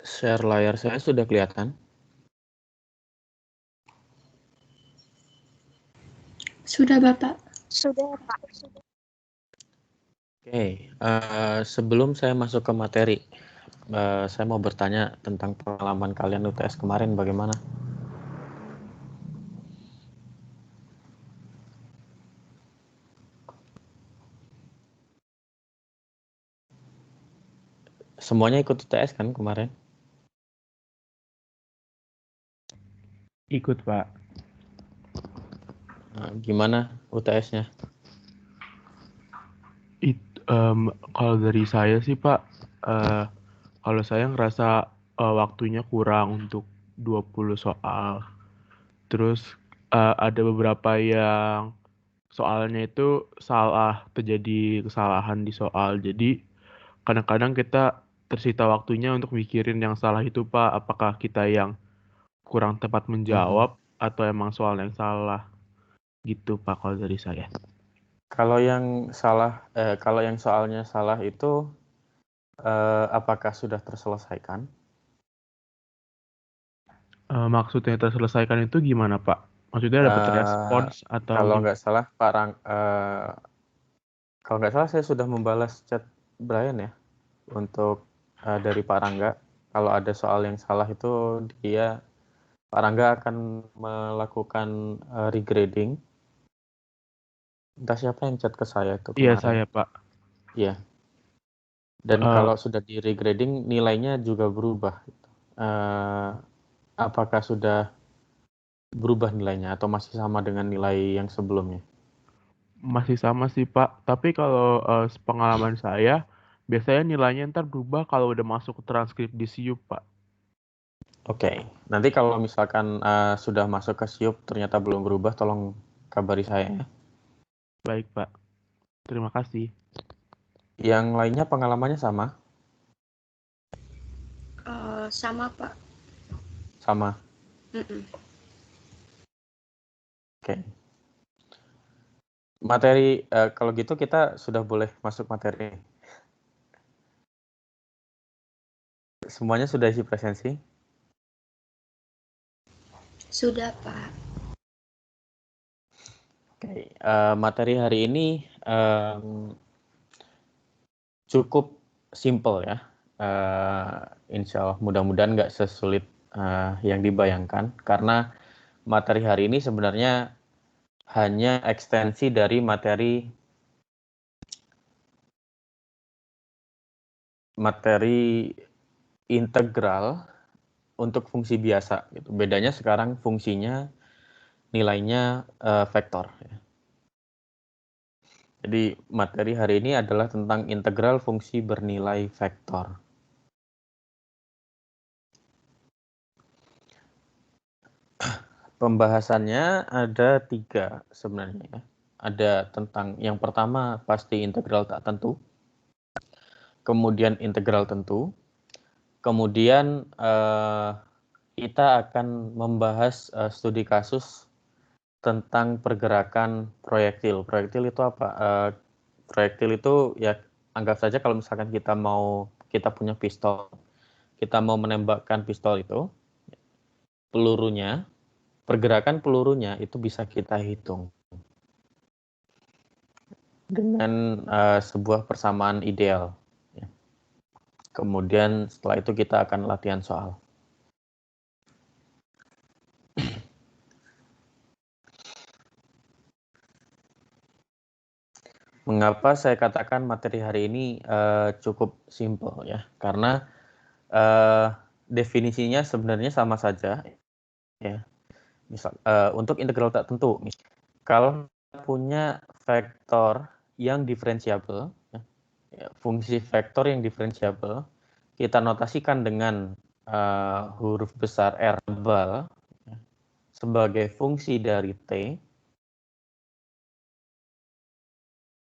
Share layar saya sudah kelihatan. Sudah, Bapak. Oke, sebelum saya masuk ke materi, saya mau bertanya tentang pengalaman kalian UTS kemarin bagaimana? Semuanya ikut UTS kan kemarin? Ikut, Pak. Gimana UTS-nya? Kalau dari saya sih, Pak, kalau saya ngerasa waktunya kurang untuk 20 soal. Terus ada beberapa yang soalnya itu terjadi kesalahan di soal. Jadi kadang-kadang kita tersita waktunya untuk mikirin yang salah itu, Pak. Apakah kita yang kurang tepat menjawab atau emang soal yang salah? Gitu, Pak, kalau dari saya. Kalau yang soalnya salah itu, apakah sudah terselesaikan? Maksudnya terselesaikan itu gimana, Pak? Maksudnya dapat respons atau Kalau gimana? nggak salah kalau nggak salah saya sudah membalas chat Brian ya untuk dari Pak Rangga. Kalau ada soal yang salah itu Pak Rangga akan melakukan regrading. Entah siapa yang chat ke saya itu kemarin. Iya, saya, Pak. Iya. Dan kalau sudah di regrading nilainya juga berubah. Apakah sudah berubah nilainya atau masih sama dengan nilai yang sebelumnya? Masih sama sih, Pak. Tapi kalau pengalaman saya, biasanya nilainya ntar berubah kalau udah masuk ke transkrip di SIUP, Pak. Oke. Nanti kalau misalkan sudah masuk ke SIUP ternyata belum berubah, tolong kabari saya ya. Baik, Pak. Terima kasih. Yang lainnya pengalamannya sama? Sama, Pak. Sama. Oke. Materi, kalau gitu kita sudah boleh masuk materi. Semuanya sudah isi presensi? Sudah, Pak. Oke. Materi hari ini cukup simple ya. Insya Allah mudah-mudahan nggak sesulit yang dibayangkan. Karena materi hari ini sebenarnya hanya ekstensi dari materi integral untuk fungsi biasa. Gitu. Bedanya sekarang fungsinya nilainya vektor. Ya. Jadi materi hari ini adalah tentang integral fungsi bernilai vektor. Pembahasannya ada 3 sebenarnya ya. Ada tentang yang pertama pasti integral tak tentu, kemudian integral tentu, kemudian kita akan membahas studi kasus tentang pergerakan proyektil. Proyektil itu apa? Proyektil itu ya anggap saja kalau misalkan kita punya pistol, kita mau menembakkan pistol itu, pergerakan pelurunya itu bisa kita hitung dengan sebuah persamaan ideal. Kemudian setelah itu kita akan latihan soal. Mengapa saya katakan materi hari ini cukup simple ya? Karena definisinya sebenarnya sama saja ya. Misal untuk integral tak tentu, kalau punya vektor yang diferensiabel, fungsi vektor yang diferensiabel, kita notasikan dengan huruf besar R tebal sebagai fungsi dari T.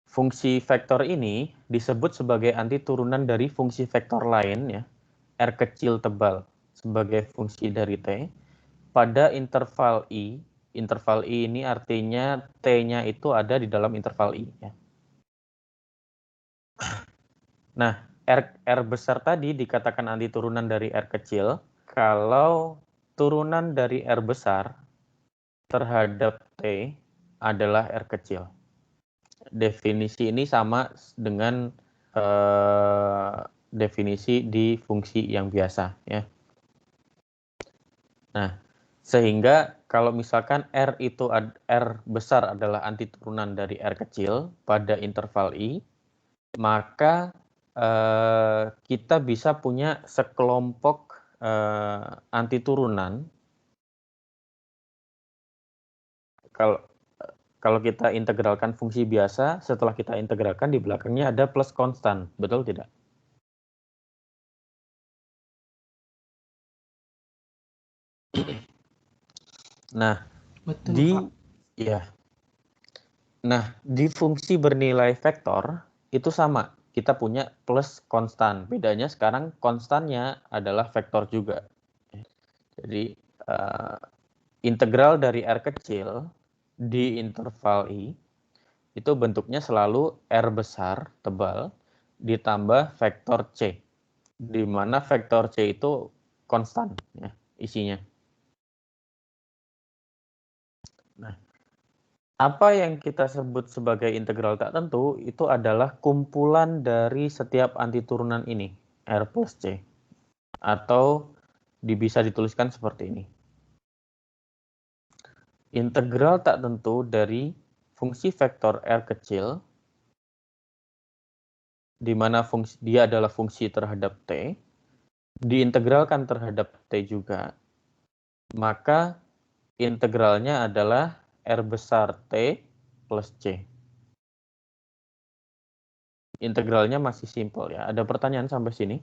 Fungsi vektor ini disebut sebagai anti turunan dari fungsi vektor lain ya, R kecil tebal sebagai fungsi dari T pada interval I. Interval I ini artinya T-nya itu ada di dalam interval I ya. Nah, R besar tadi dikatakan antiturunan dari R kecil kalau turunan dari R besar terhadap T adalah R kecil. Definisi ini sama dengan definisi di fungsi yang biasa, ya. Nah, sehingga kalau misalkan R besar adalah antiturunan dari R kecil pada interval I, maka kita bisa punya sekelompok antiturunan. Kalau kita integralkan fungsi biasa, setelah kita integralkan di belakangnya ada plus konstan, betul tidak? Nah, Betul, Pak. Nah, di fungsi bernilai vektor itu sama. Kita punya plus konstan. Bedanya sekarang konstannya adalah vektor juga. Jadi, integral dari R kecil di interval I itu bentuknya selalu R besar, tebal, ditambah vektor C. Di mana vektor C itu konstan, ya, isinya. Nah, apa yang kita sebut sebagai integral tak tentu itu adalah kumpulan dari setiap antiturunan ini, R plus C. Atau bisa dituliskan seperti ini. Integral tak tentu dari fungsi vektor R kecil, di mana dia adalah fungsi terhadap T, diintegralkan terhadap T juga, maka integralnya adalah R besar T plus C. Integralnya masih simpel, ya. Ada pertanyaan sampai sini?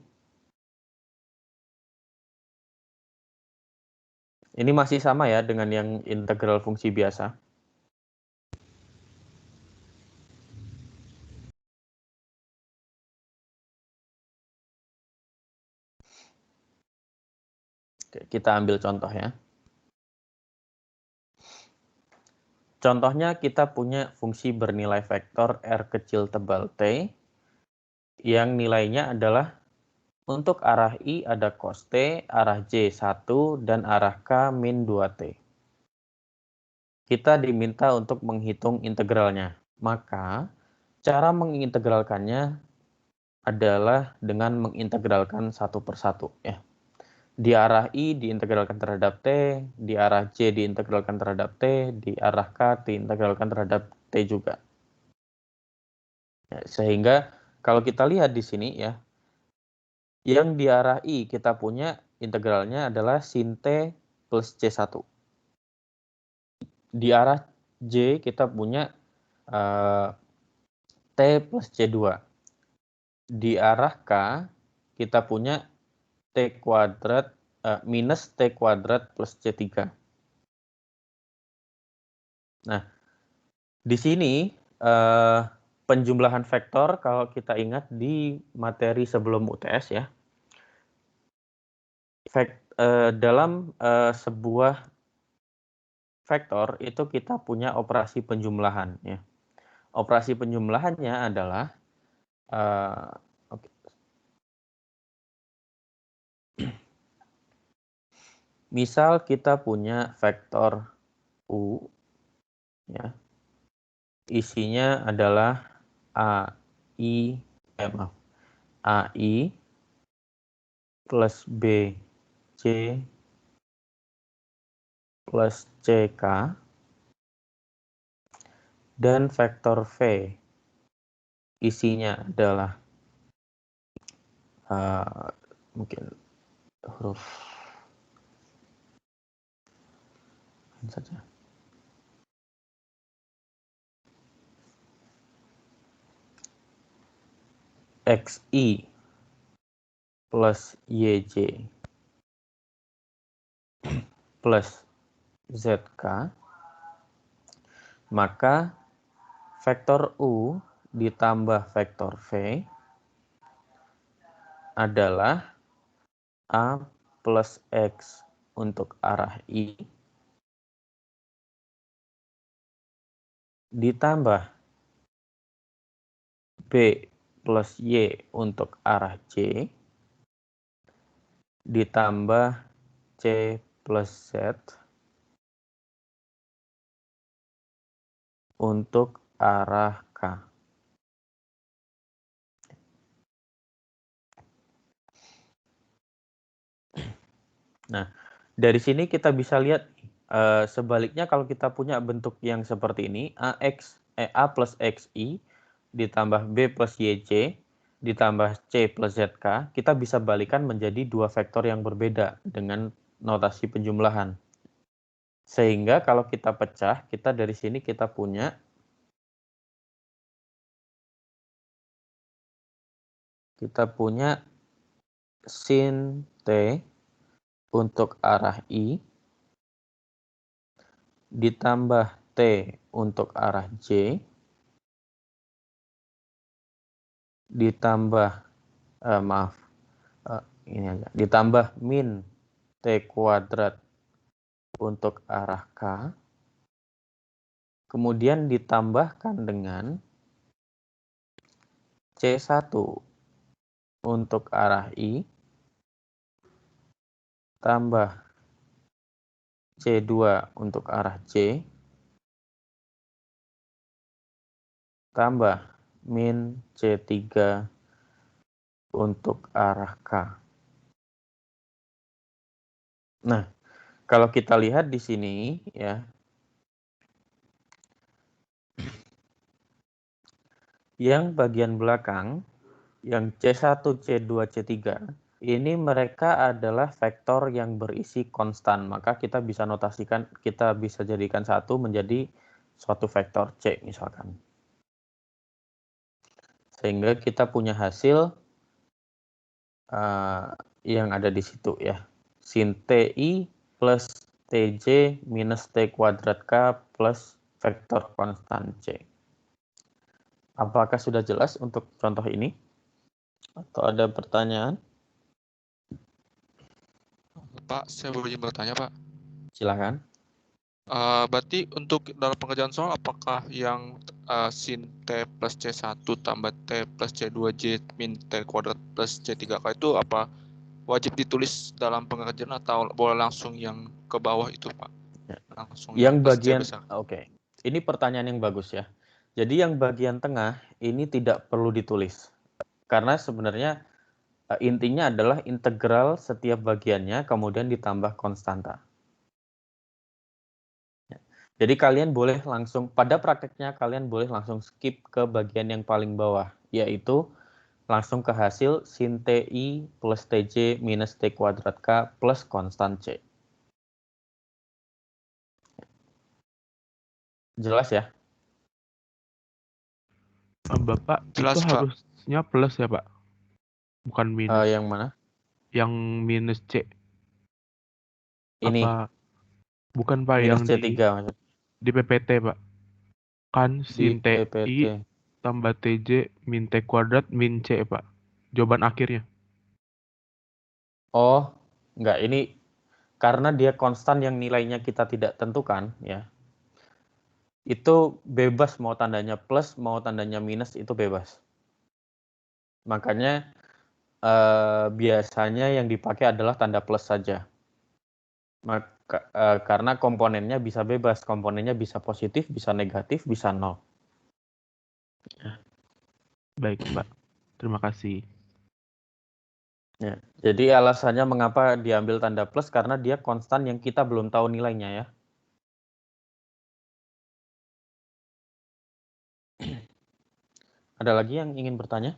Ini masih sama ya dengan yang integral fungsi biasa. Oke, kita ambil contoh ya. Contohnya kita punya fungsi bernilai vektor R kecil tebal T yang nilainya adalah untuk arah I ada cos T, arah J 1, dan arah K min 2T. Kita diminta untuk menghitung integralnya. Maka cara mengintegralkannya adalah dengan mengintegralkan satu persatu, ya. Di arah I diintegralkan terhadap T, di arah J diintegralkan terhadap T, di arah K diintegralkan terhadap T juga. Ya, sehingga kalau kita lihat di sini, ya, yang di arah I kita punya integralnya adalah sin T plus C1. Di arah J kita punya T plus C2. Di arah K kita punya T kuadrat minus T kuadrat plus C3. Nah, di sini penjumlahan vektor kalau kita ingat di materi sebelum UTS, ya. Dalam sebuah vektor itu kita punya operasi penjumlahan, ya. Operasi penjumlahannya adalah misal kita punya vektor U, ya. Isinya adalah AI plus BC plus CK, dan vektor V isinya adalah mungkin huruf saja. XI plus YJ plus ZK, maka vektor U ditambah vektor V adalah A plus X untuk arah I ditambah B plus Y untuk arah J ditambah C plus Z untuk arah K. Nah, dari sini kita bisa lihat sebaliknya kalau kita punya bentuk yang seperti ini, A plus XI ditambah B plus YC ditambah C plus ZK, kita bisa balikan menjadi dua vektor yang berbeda dengan notasi penjumlahan. Sehingga kalau kita pecah, kita dari sini kita punya sin T untuk arah I ditambah T untuk arah J ditambah ditambah min T kuadrat untuk arah K, kemudian ditambahkan dengan C1 untuk arah I tambah C2 untuk arah J tambah min C3 untuk arah K. Nah, kalau kita lihat di sini ya, yang bagian belakang, yang C1, C2, C3, ini mereka adalah vektor yang berisi konstan. Maka kita bisa notasikan, kita bisa jadikan satu menjadi suatu vektor C misalkan. Sehingga kita punya hasil yang ada di situ ya. Sin TI plus TJ minus T kuadrat K plus vektor konstan C. Apakah sudah jelas untuk contoh ini? Atau ada pertanyaan? Pak, saya boleh bertanya, Pak? Silakan. Berarti untuk dalam pengerjaan soal, apakah yang sin T plus C1 tambah T plus C2J min T kuadrat plus C3K itu apa wajib ditulis dalam pengerjaan atau boleh langsung yang ke bawah itu, Pak? Ya. Langsung Yang plus bagian, C besar. Oke. Ini pertanyaan yang bagus ya. Jadi yang bagian tengah ini tidak perlu ditulis. Karena sebenarnya intinya adalah integral setiap bagiannya kemudian ditambah konstanta. Jadi kalian boleh langsung, pada prakteknya kalian boleh langsung skip ke bagian yang paling bawah, yaitu langsung ke hasil sin TI plus TJ minus T kuadrat K plus konstan C. Jelas ya? Bapak, Jelas, itu Pak. harusnya plus ya, Pak? Bukan minus. Yang mana? Yang minus C. Ini. Apa? Bukan, Pak, minus yang C3 maksudnya. di PPT, Pak. Kan sin Di PPT. TI tambah TJ min T kuadrat min C, Pak. Jawaban akhirnya. Oh, enggak. Ini karena dia konstan yang nilainya kita tidak tentukan, ya. Itu bebas mau tandanya plus, mau tandanya minus, itu bebas. Makanya biasanya yang dipakai adalah tanda plus saja. Maka, karena komponennya bisa bebas, komponennya bisa positif, bisa negatif, bisa nol. Baik, Pak. Terima kasih. Ya, jadi alasannya mengapa diambil tanda plus karena dia konstan yang kita belum tahu nilainya ya. Ada lagi yang ingin bertanya?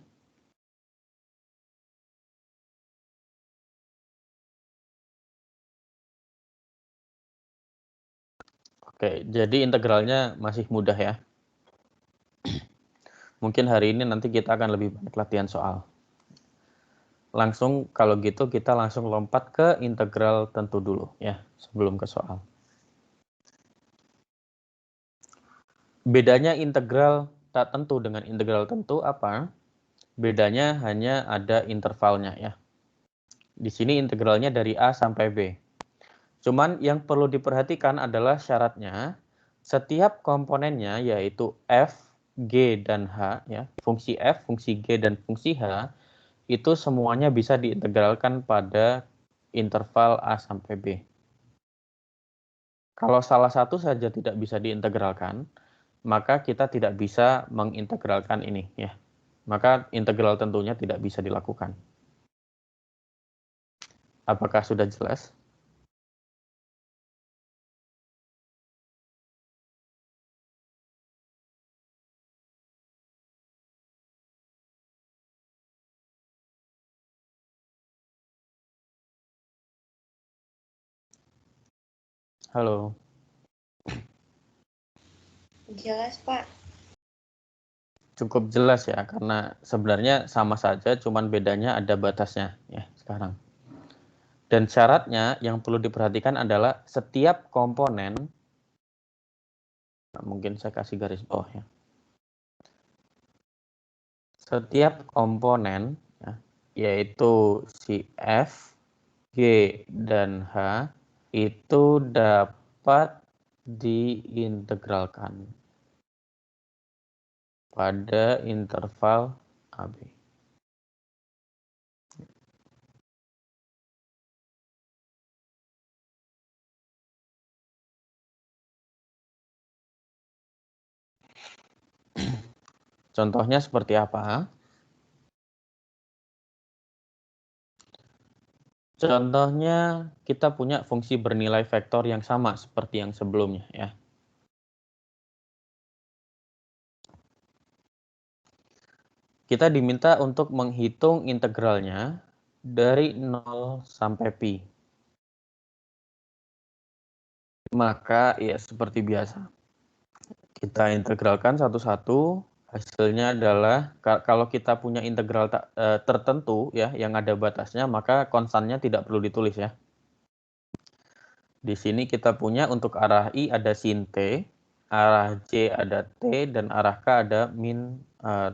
Oke, jadi integralnya masih mudah ya. Mungkin hari ini nanti kita akan lebih banyak latihan soal. Langsung kalau gitu kita langsung lompat ke integral tentu dulu ya, sebelum ke soal. Bedanya integral tak tentu dengan integral tentu apa? Bedanya hanya ada intervalnya ya. Di sini integralnya dari A sampai B. Cuman yang perlu diperhatikan adalah syaratnya setiap komponennya yaitu F G, dan H, ya, fungsi F, fungsi G, dan fungsi H, itu semuanya bisa diintegralkan pada interval A sampai B. Kalau salah satu saja tidak bisa diintegralkan, maka kita tidak bisa mengintegralkan ini, ya. Maka integral tentunya tidak bisa dilakukan. Apakah sudah jelas? Halo. Jelas, Pak. Cukup jelas ya, karena sebenarnya sama saja, cuman bedanya ada batasnya ya sekarang. Dan syaratnya yang perlu diperhatikan adalah setiap komponen, mungkin saya kasih garis bawah ya. Setiap komponen, ya, yaitu si F, G, dan H, itu dapat diintegralkan pada interval AB. Contohnya seperti apa? Contohnya kita punya fungsi bernilai vektor yang sama seperti yang sebelumnya ya. Kita diminta untuk menghitung integralnya dari 0 sampai pi. Maka ya seperti biasa. Kita integralkan satu-satu, hasilnya adalah kalau kita punya integral tertentu ya yang ada batasnya, maka konstannya tidak perlu ditulis ya. Di sini kita punya untuk arah I ada sin T, arah J ada T, dan arah K ada min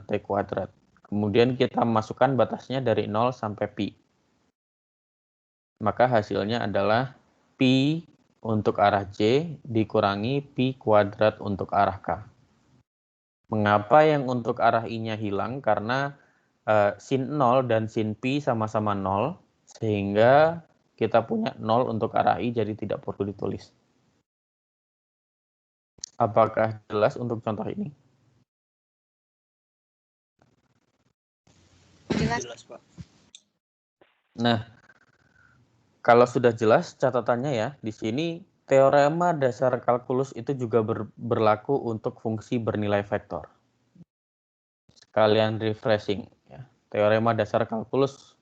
T kuadrat. Kemudian kita masukkan batasnya dari 0 sampai pi. Maka hasilnya adalah pi untuk arah J dikurangi pi kuadrat untuk arah K. Mengapa yang untuk arah I-nya hilang? Karena sin 0 dan sin pi sama-sama 0, sehingga kita punya 0 untuk arah I, jadi tidak perlu ditulis. Apakah jelas untuk contoh ini? Jelas, Pak. Nah, kalau sudah jelas catatannya ya, di sini teorema dasar kalkulus itu juga berlaku untuk fungsi bernilai vektor. Sekalian refreshing ya. Teorema dasar kalkulus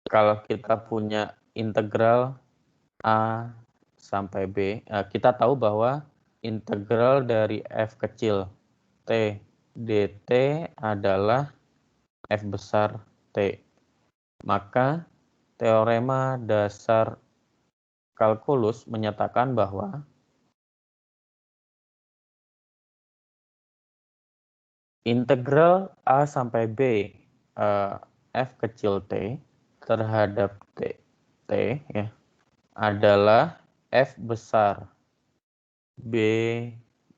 kalau kita punya integral A sampai B, kita tahu bahwa integral dari F kecil T dt adalah F besar T. Maka teorema dasar kalkulus menyatakan bahwa integral A sampai B F kecil T terhadap T ya, adalah F besar B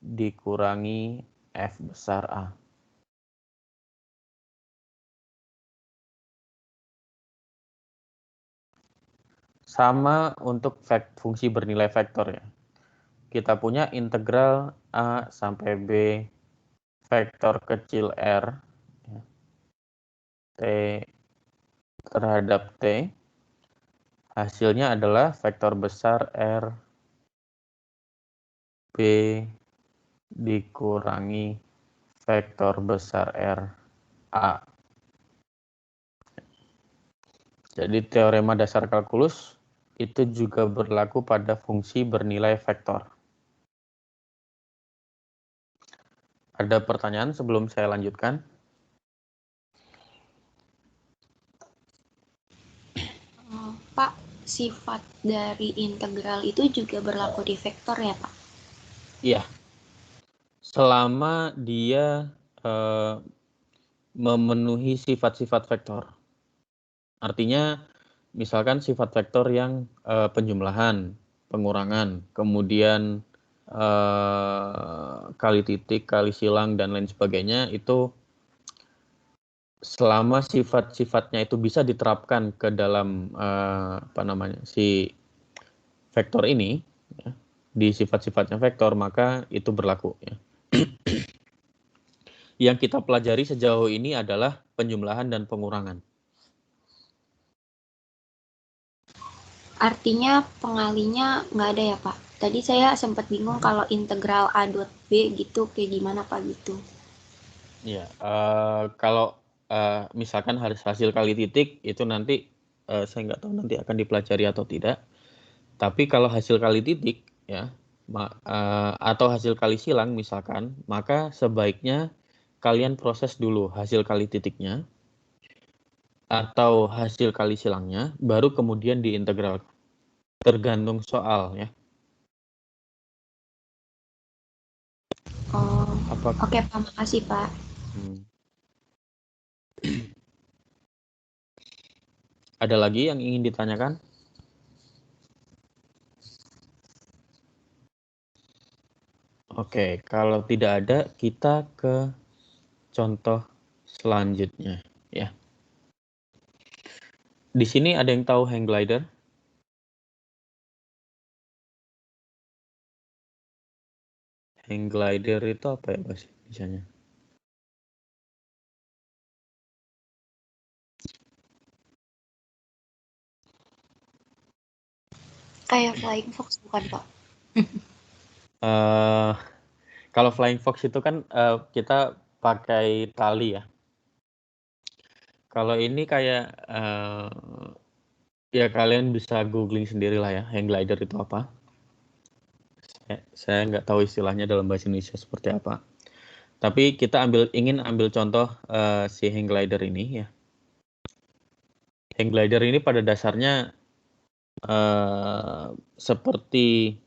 dikurangi F besar A. Sama untuk fungsi bernilai vektor ya. Kita punya integral A sampai B vektor kecil R ya, T terhadap T. Hasilnya adalah vektor besar R B dikurangi vektor besar R A. Jadi teorema dasar kalkulus itu juga berlaku pada fungsi bernilai vektor. Ada pertanyaan sebelum saya lanjutkan? Pak, sifat dari integral itu juga berlaku di vektor ya, Pak? Iya. Selama dia memenuhi sifat-sifat vektor. Artinya, misalkan sifat vektor yang penjumlahan, pengurangan, kemudian kali titik, kali silang, dan lain sebagainya, itu selama sifat-sifatnya itu bisa diterapkan ke dalam si vektor ini, ya, di sifat-sifatnya vektor, maka itu berlaku. Ya. Yang kita pelajari sejauh ini adalah penjumlahan dan pengurangan. Artinya pengalinya nggak ada ya Pak? Tadi saya sempat bingung kalau integral A dot B gitu kayak gimana Pak gitu. Ya, kalau misalkan hasil kali titik itu nanti saya nggak tahu nanti akan dipelajari atau tidak. Tapi kalau hasil kali titik ya atau hasil kali silang misalkan, maka sebaiknya kalian proses dulu hasil kali titiknya atau hasil kali silangnya, baru kemudian diintegral. Tergantung soal ya. Oh, oke Pak, makasih Pak. Ada lagi yang ingin ditanyakan? Oke, kalau tidak ada, kita ke contoh selanjutnya ya. Di sini ada yang tahu hang glider? Hang glider itu apa ya bahasa Indonesianya? Kayak flying fox bukan Pak? Kalau flying fox itu kan kita pakai tali ya. Kalau ini kayak ya kalian bisa googling sendiri lah ya, hang glider itu apa. Saya nggak tahu istilahnya dalam bahasa Indonesia seperti apa. Tapi kita ingin ambil contoh si hang glider ini ya. Hang glider ini pada dasarnya seperti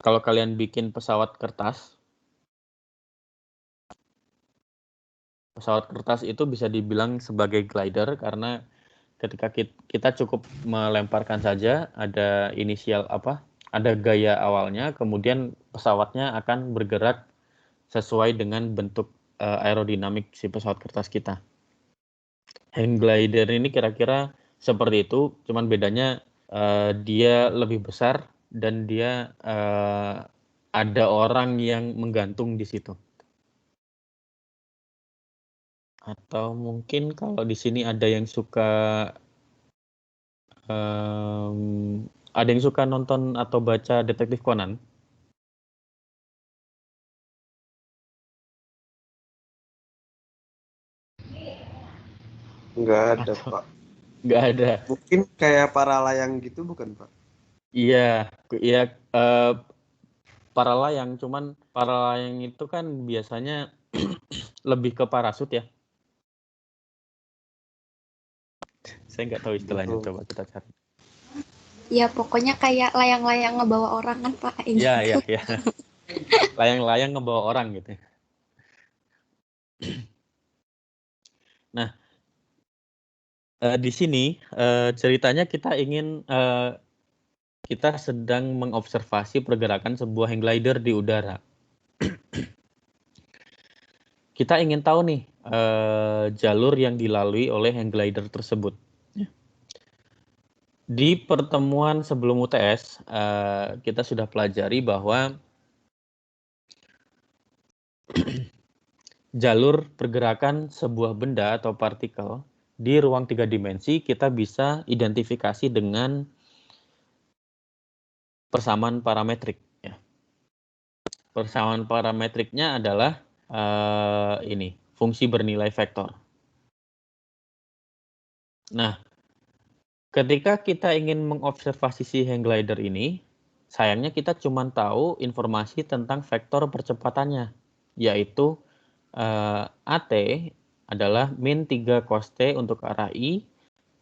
kalau kalian bikin pesawat kertas itu bisa dibilang sebagai glider karena ketika kita cukup melemparkan saja, ada inisial ada gaya awalnya, kemudian pesawatnya akan bergerak sesuai dengan bentuk aerodinamik si pesawat kertas kita. Hang glider ini kira-kira seperti itu, cuman bedanya dia lebih besar dan dia ada orang yang menggantung di situ. Atau mungkin kalau di sini ada yang suka nonton atau baca Detektif Conan? Nggak ada, Pak. Nggak ada. Mungkin kayak para layang gitu bukan, Pak? Iya, para layang, cuman para layang itu kan biasanya lebih ke parasut ya. Saya nggak tahu istilahnya, coba kita cari. Ya pokoknya kayak layang-layang ngebawa orang kan Pak. Iya. Layang-layang ngebawa orang gitu. Nah, di sini ceritanya kita sedang mengobservasi pergerakan sebuah hang glider di udara. Kita ingin tahu nih jalur yang dilalui oleh hang glider tersebut. Di pertemuan sebelum UTS, kita sudah pelajari bahwa jalur pergerakan sebuah benda atau partikel di ruang 3 dimensi kita bisa identifikasi dengan persamaan parametrik. Ya. Persamaan parametriknya adalah ini, fungsi bernilai vektor. Nah, ketika kita ingin mengobservasi si hang glider ini, sayangnya kita cuma tahu informasi tentang vektor percepatannya, yaitu AT adalah min 3 cos T untuk arah I,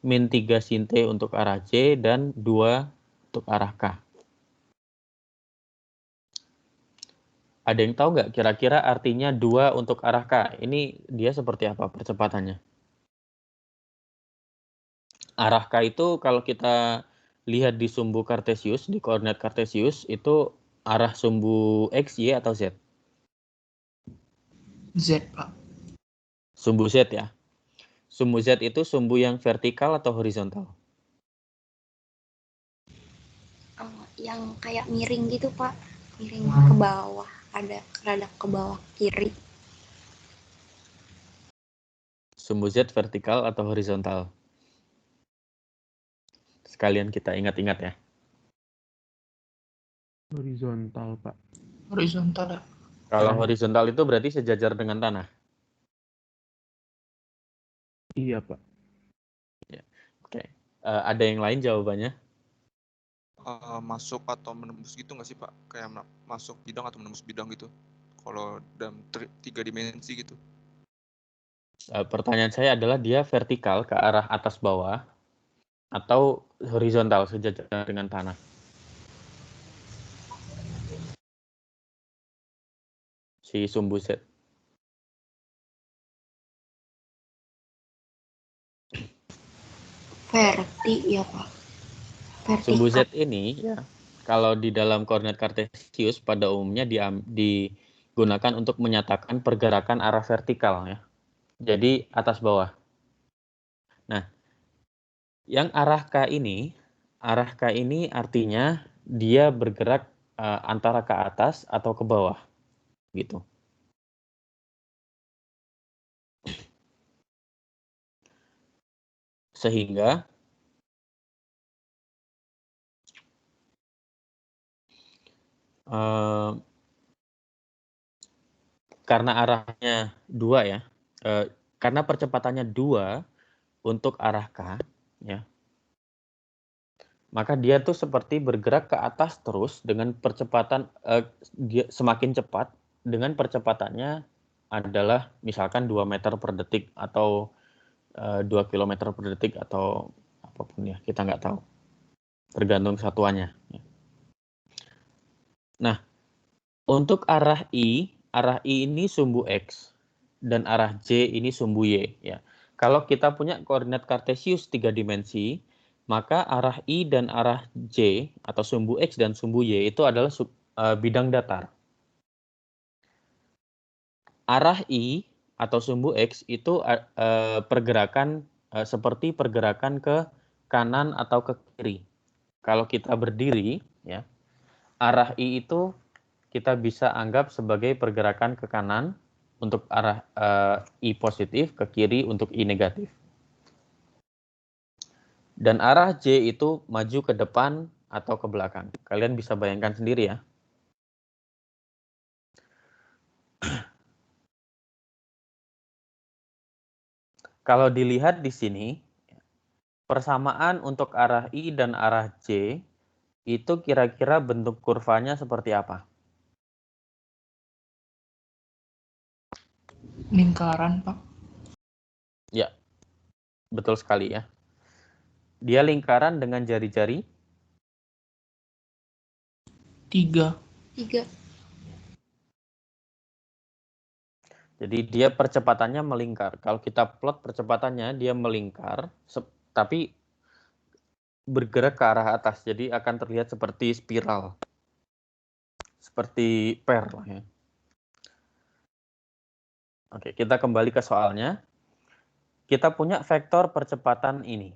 min 3 sin T untuk arah J, dan 2 untuk arah K. Ada yang tahu nggak kira-kira artinya 2 untuk arah K? Ini dia seperti apa percepatannya? Arah K itu kalau kita lihat di sumbu kartesius, di koordinat kartesius, itu arah sumbu X, Y, atau Z? Z, Pak. Sumbu Z ya. Sumbu Z itu sumbu yang vertikal atau horizontal? Yang kayak miring gitu, Pak. Miring ke bawah. Ada rada ke bawah kiri. Sumbu Z vertikal atau horizontal? Sekalian kita ingat-ingat ya. Horizontal, Pak. Horizontal ya. Kalau horizontal itu berarti sejajar dengan tanah. Iya, Pak. Oke. Ada yang lain jawabannya? Masuk atau menembus gitu nggak sih Pak? Kayak masuk bidang atau menembus bidang gitu. Kalau dalam 3 dimensi gitu. Pertanyaan saya adalah dia vertikal ke arah atas bawah atau horizontal sejajar dengan tanah? Si sumbu Z. Verti ya, Pak. Sumbu Vertikal. Z ini ya, kalau di dalam koordinat kartesius pada umumnya digunakan untuk menyatakan pergerakan arah vertikal ya. Jadi atas bawah. Nah, yang arah K ini artinya dia bergerak antara ke atas atau ke bawah gitu. Sehingga karena arahnya 2 ya, karena percepatannya 2 untuk arah K ya, maka dia tuh seperti bergerak ke atas terus dengan percepatan dia semakin cepat dengan percepatannya adalah misalkan 2 meter per detik atau 2 kilometer per detik atau apapun ya, kita nggak tahu. Tergantung satuannya. Nah, untuk arah I ini sumbu X dan arah J ini sumbu Y ya. Kalau kita punya koordinat kartesius 3 dimensi, maka arah I dan arah J atau sumbu X dan sumbu Y itu adalah bidang datar. Arah I atau sumbu X itu pergerakan seperti pergerakan ke kanan atau ke kiri. Kalau kita berdiri ya, arah I itu kita bisa anggap sebagai pergerakan ke kanan untuk arah I positif, ke kiri untuk I negatif. Dan arah J itu maju ke depan atau ke belakang. Kalian bisa bayangkan sendiri ya. Kalau dilihat di sini, persamaan untuk arah I dan arah J itu kira-kira bentuk kurvanya seperti apa? Lingkaran, Pak. Ya, betul sekali ya. Dia lingkaran dengan jari-jari 3. Jadi dia percepatannya melingkar. Kalau kita plot percepatannya, dia melingkar, tapi bergerak ke arah atas. Jadi akan terlihat seperti spiral. Seperti per lah ya. Oke, kita kembali ke soalnya. Kita punya vektor percepatan ini.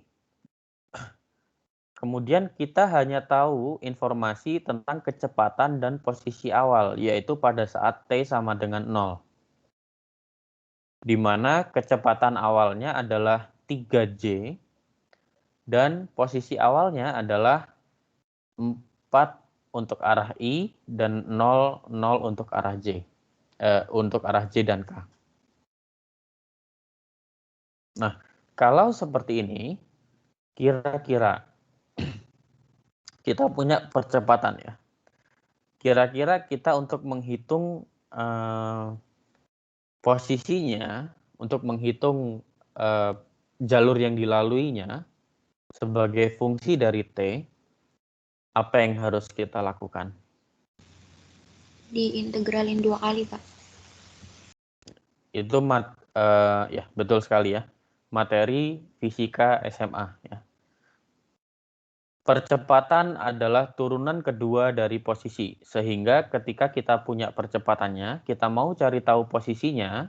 Kemudian kita hanya tahu informasi tentang kecepatan dan posisi awal, yaitu pada saat T sama dengan 0. Di mana kecepatan awalnya adalah 3J, dan posisi awalnya adalah 4 untuk arah I dan 0 untuk arah J. Untuk arah J dan K. Nah, kalau seperti ini, kira-kira kita punya percepatan ya. Kira-kira kita untuk menghitung posisinya, untuk menghitung jalur yang dilaluinya sebagai fungsi dari T, apa yang harus kita lakukan? Diintegralin 2 kali, Pak. Itu ya betul sekali ya. Materi fisika SMA ya. Percepatan adalah turunan kedua dari posisi, sehingga ketika kita punya percepatannya, kita mau cari tahu posisinya,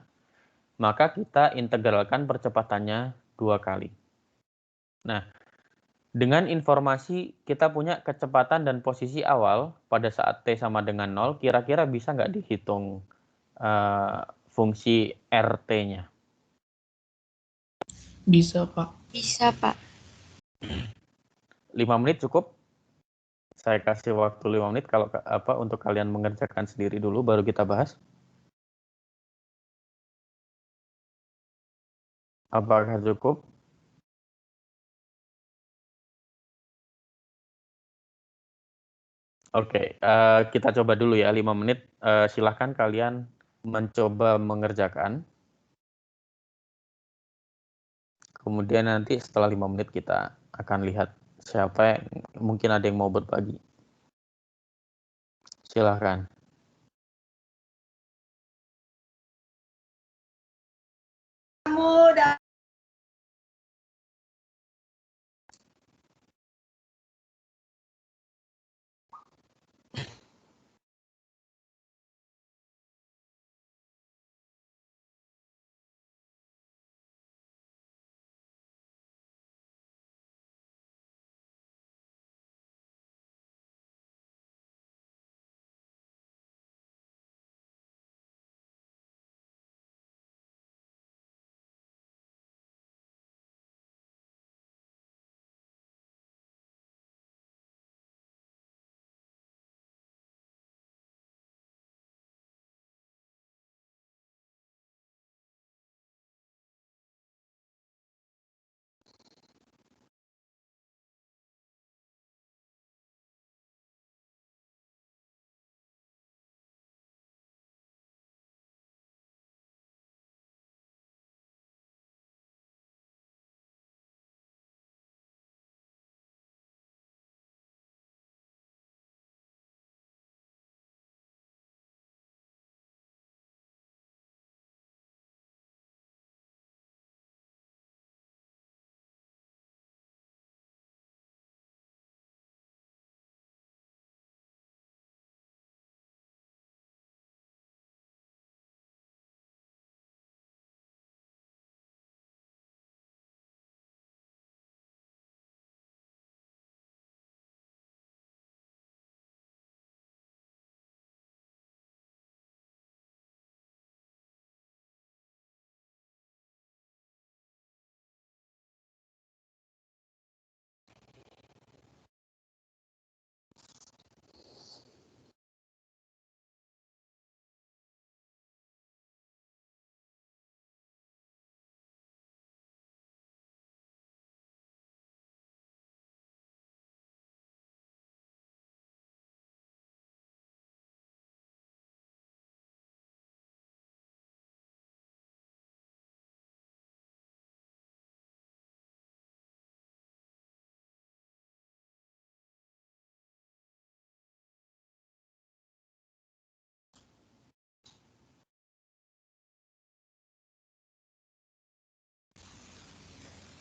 maka kita integralkan percepatannya 2 kali. Nah, dengan informasi kita punya kecepatan dan posisi awal pada saat T sama dengan 0, kira-kira bisa nggak dihitung fungsi RT-nya? Bisa, Pak. Bisa, Pak. 5 menit cukup? Saya kasih waktu 5 menit kalau untuk kalian mengerjakan sendiri dulu, baru kita bahas. Apakah cukup? Oke, kita coba dulu ya 5 menit. Silahkan kalian mencoba mengerjakan. Kemudian nanti setelah 5 menit kita akan lihat siapa yang mungkin ada yang mau berbagi. Silahkan.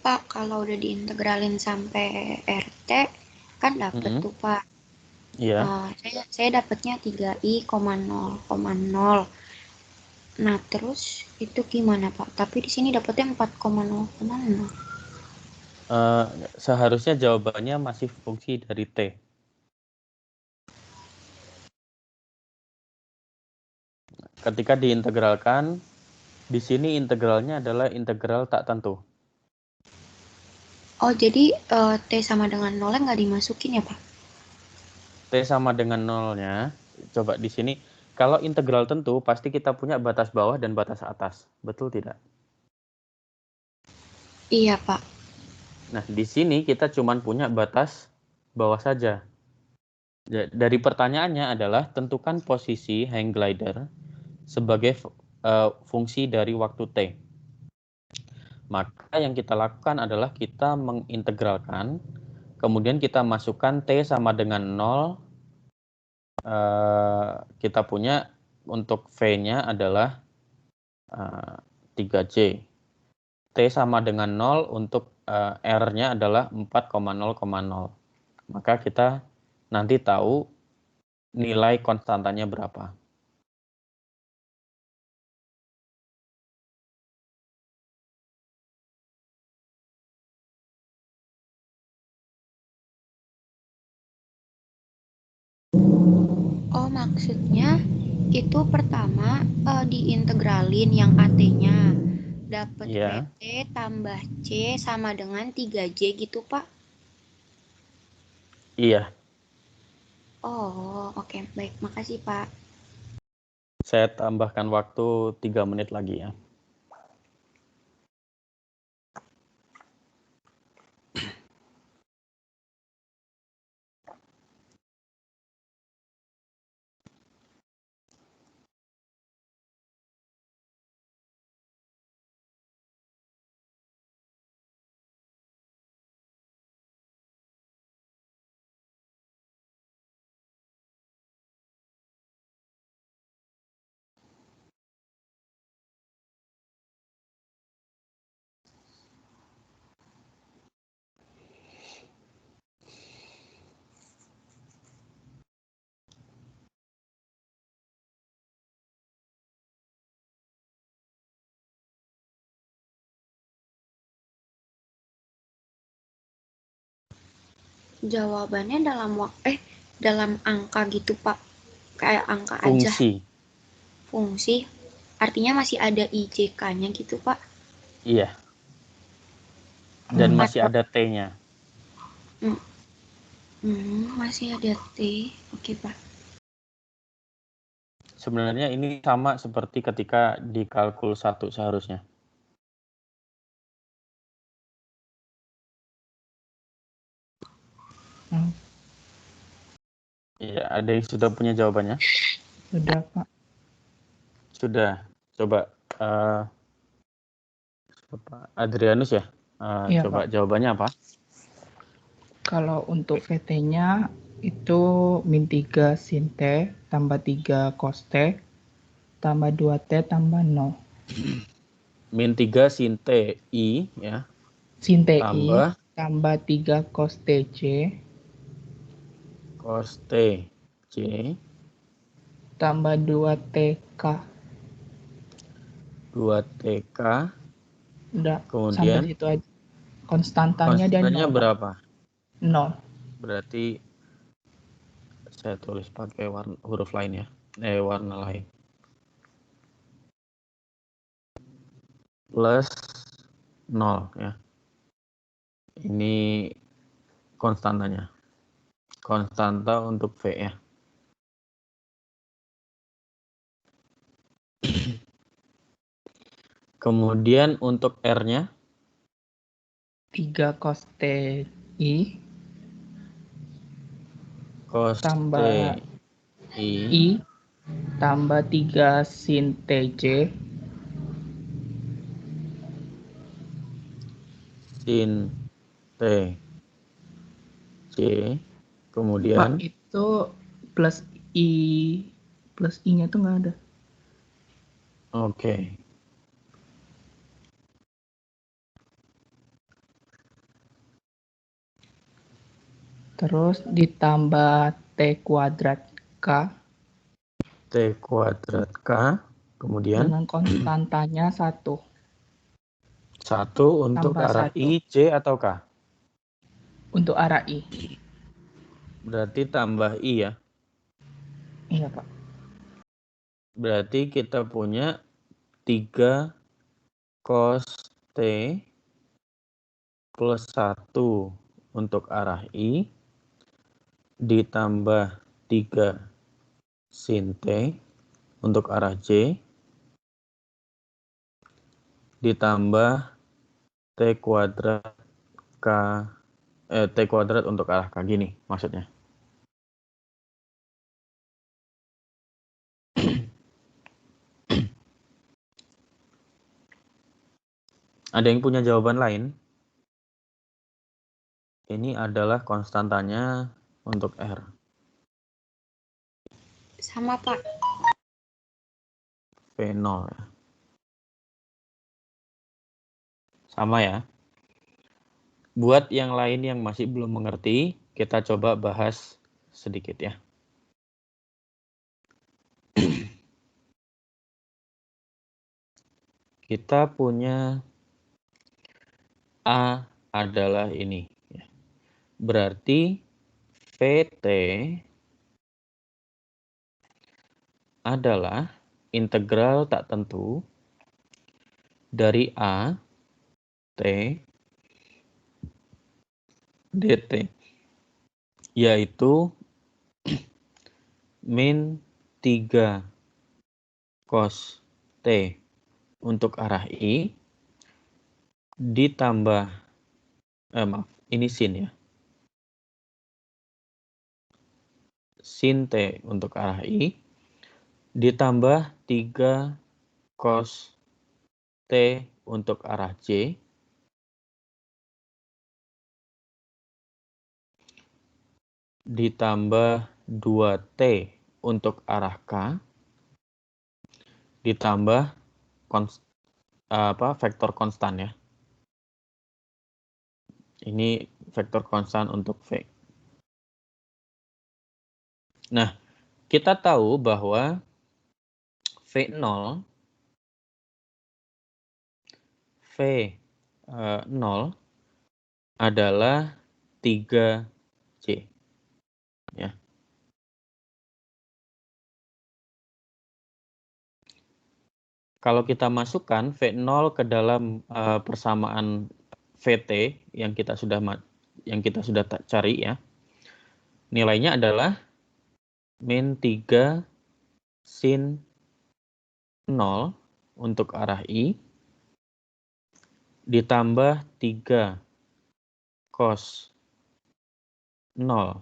Pak, kalau udah diintegralin sampai RT, kan dapet tuh, Pak. Iya. Saya dapatnya 3i,0,0. Nah, terus itu gimana, Pak? Tapi di sini dapatnya 4,0,0. Seharusnya jawabannya masih fungsi dari T. Ketika diintegralkan, di sini integralnya adalah integral tak tentu. Oh, jadi T sama dengan 0 nggak dimasukin ya, Pak? T sama dengan 0-nya, coba di sini, kalau integral tentu, pasti kita punya batas bawah dan batas atas. Betul tidak? Iya, Pak. Nah, di sini kita cuma punya batas bawah saja. Dari pertanyaannya adalah, tentukan posisi hang glider sebagai fungsi dari waktu T. Maka yang kita lakukan adalah kita mengintegralkan, kemudian kita masukkan T sama dengan 0, kita punya untuk V-nya adalah 3J. T sama dengan 0 untuk R-nya adalah 4,0,0. maka kita nanti tahu nilai konstantanya berapa. Oh, maksudnya itu pertama diintegralin yang AT-nya. Dapat Iya. PT tambah C sama dengan 3J gitu, Pak? Iya, Oh, oke. Baik. Makasih, Pak. saya tambahkan waktu 3 menit lagi ya. Jawabannya dalam angka gitu, Pak. Kayak angka aja. Fungsi. Fungsi. Artinya masih ada IJK-nya gitu, Pak. Iya. Dan masih Atau ada T-nya. masih ada T. Oke, Pak. Sebenarnya ini sama seperti ketika di kalkul 1 seharusnya. Iya, ada yang sudah punya jawabannya? Sudah, Pak. Sudah. Coba Adrianus ya. Iya, Coba Pak. jawabannya apa? Kalau untuk VT-nya itu min 3 sin T tambah 3 cos T tambah 2T tambah 0. Min 3 sin T I ya. Sin TI Tambah tambah 3 cos TJ cos T J tambah 2TK. 2TK. Udah, sampai Kemudian situ aja. Konstantanya dia konstannya 0, Pak. berapa? 0. Berarti saya tulis pakai huruf lain ya. Warna lain. Plus 0 ya. Ini konstantanya. Konstanta untuk V ya. Kemudian untuk R-nya 3 cos TI cos tambah TI I tambah 3 sin TJ sin T C. Pak, Kemudian itu plus I-nya tuh nggak ada. oke. Terus ditambah T kuadrat K T kuadrat K. Kemudian dengan konstantanya 1. 1 untuk Tambah arah 1 I, C atau K? untuk arah I. Berarti tambah I ya. Iya, Pak. Berarti kita punya 3 cos T plus 1 untuk arah I ditambah 3 sin T untuk arah J ditambah T kuadrat K T kuadrat untuk arah K gini maksudnya. Ada yang punya jawaban lain? Ini adalah konstantanya untuk R. Sama, Pak. V0 ya. Sama ya. Buat yang lain yang masih belum mengerti, kita coba bahas sedikit ya. Kita punya A adalah ini. Berarti VT adalah integral tak tentu dari A, T, dt, yaitu min 3 cos T untuk arah I ditambah, maaf, ini sin ya. Sin T untuk arah I ditambah 3 cos T untuk arah J ditambah 2T untuk arah K ditambah vektor konstan ya. Ini vektor konstan untuk V. Nah, kita tahu bahwa V0 adalah 3J. Ya. Kalau kita masukkan V0 ke dalam persamaan VT yang kita sudah cari ya, nilainya adalah min 3 sin 0 untuk arah I ditambah 3 cos 0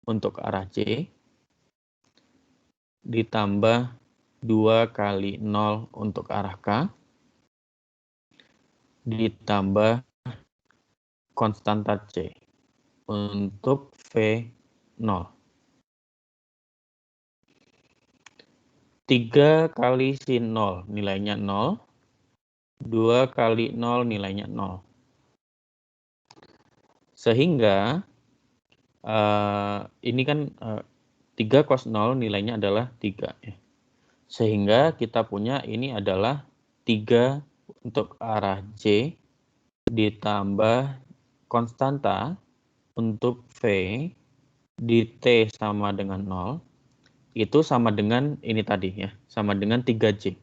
untuk arah J ditambah 2 kali 0 untuk arah K ditambah konstanta C untuk V0. 3 kali sin 0 nilainya 0, 2 kali 0 nilainya 0. Sehingga ini kan 3 cos 0 nilainya adalah 3 ya. Sehingga kita punya ini adalah 3 untuk arah J ditambah konstanta untuk V di T sama dengan 0 itu sama dengan ini tadi ya, sama dengan 3J.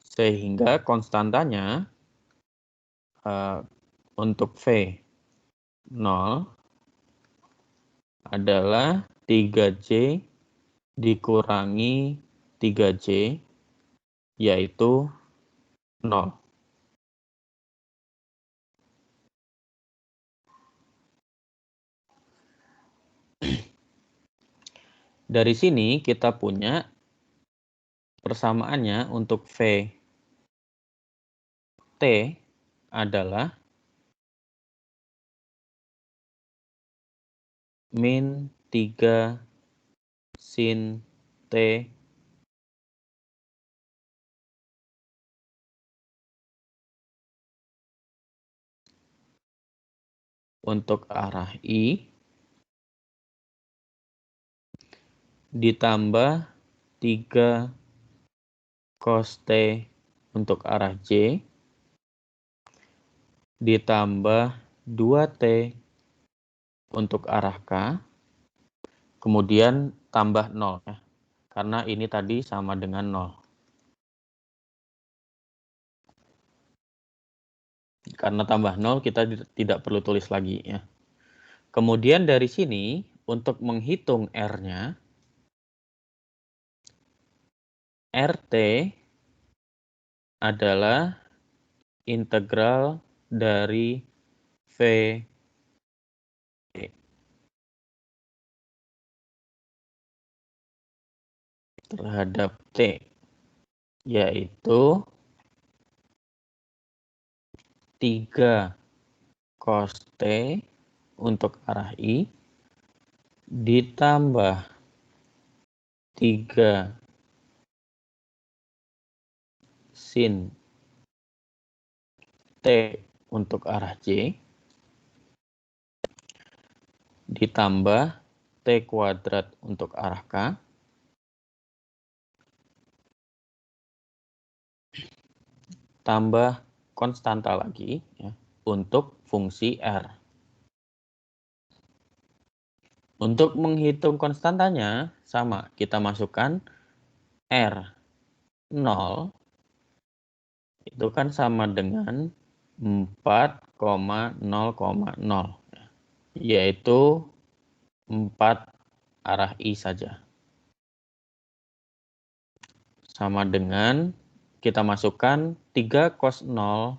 Sehingga konstantanya untuk V0 adalah 3J dikurangi 3J, yaitu 0. Dari sini kita punya persamaannya untuk VT adalah min 3 sin T untuk arah I ditambah 3 cos T untuk arah J ditambah 2T untuk arah K, kemudian tambah 0 ya, karena ini tadi sama dengan 0. Karena tambah 0 kita tidak perlu tulis lagi ya. Kemudian dari sini untuk menghitung R-nya, RT adalah integral dari V terhadap T, yaitu 3 cos T untuk arah I ditambah 3 sin T untuk arah J ditambah T kuadrat untuk arah K tambah konstanta lagi ya, untuk fungsi R. Untuk menghitung konstantanya sama, kita masukkan R 0 itu kan sama dengan 4,0,0 yaitu 4 arah I saja. Sama dengan kita masukkan 3 cos 0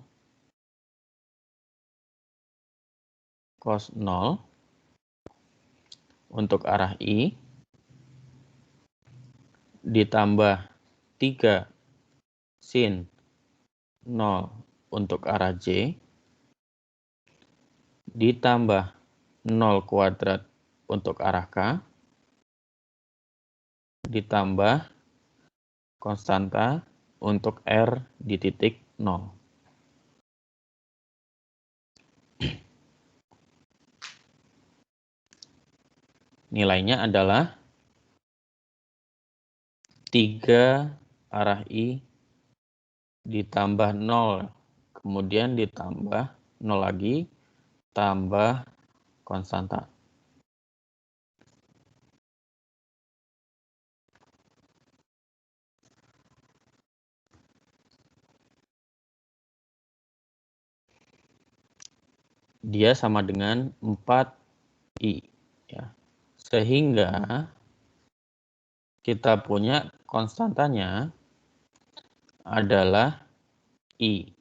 untuk arah I ditambah 3 sin 0 untuk arah J ditambah 0 kuadrat untuk arah K ditambah konstanta untuk R di titik 0. Nilainya adalah 3 arah I ditambah 0, kemudian ditambah 0 lagi, tambah konstanta. Dia sama dengan 4I. Ya. Sehingga kita punya konstantanya adalah I.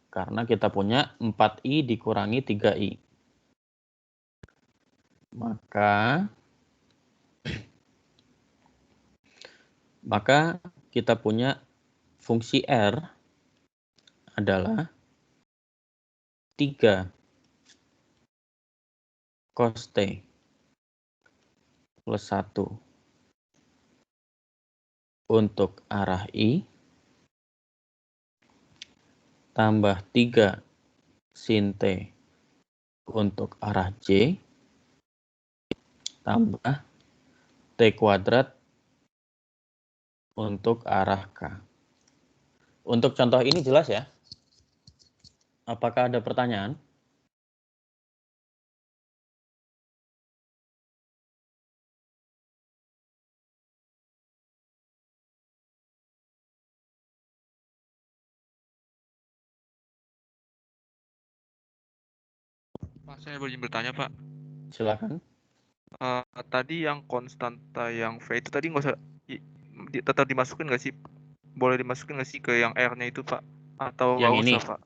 Karena kita punya 4I dikurangi 3I. Maka kita punya fungsi R adalah 3 cos T plus 1 untuk arah I tambah 3 sin T untuk arah J tambah T kuadrat untuk arah K. Untuk contoh ini jelas ya? Apakah ada pertanyaan? Pak, saya boleh bertanya, Pak. Silakan. Tadi yang konstanta yang V itu tadi nggak usah tetap dimasukin nggak sih? Boleh dimasukin nggak sih ke yang R-nya itu, Pak? Atau nggak Yang ini? usah, Pak?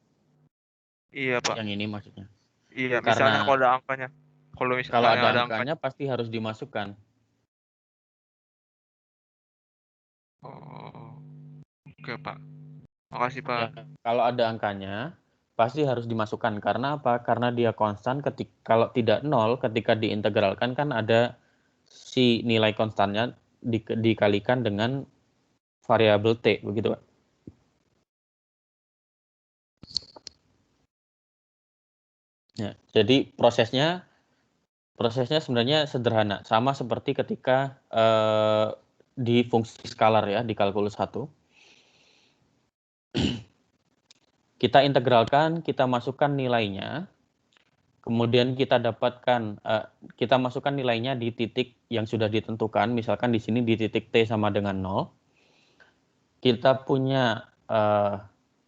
Iya, Pak. Yang ini maksudnya. Iya, Karena misalnya kalau ada angkanya. Kalau kalau misalnya ada ada angkanya pasti harus dimasukkan. Oh, oke, Pak. Makasih, Pak. Ya, kalau ada angkanya pasti harus dimasukkan. Karena apa? Karena dia konstan. Kalau tidak 0 ketika diintegralkan kan ada si nilai konstannya dikalikan dengan variabel T, begitu Pak? Ya, jadi prosesnya sebenarnya sederhana, sama seperti ketika di fungsi skalar ya, di kalkulus 1. Kita integralkan, kita masukkan nilainya, kemudian kita masukkan nilainya di titik yang sudah ditentukan, misalkan di sini di titik T sama dengan 0. Kita punya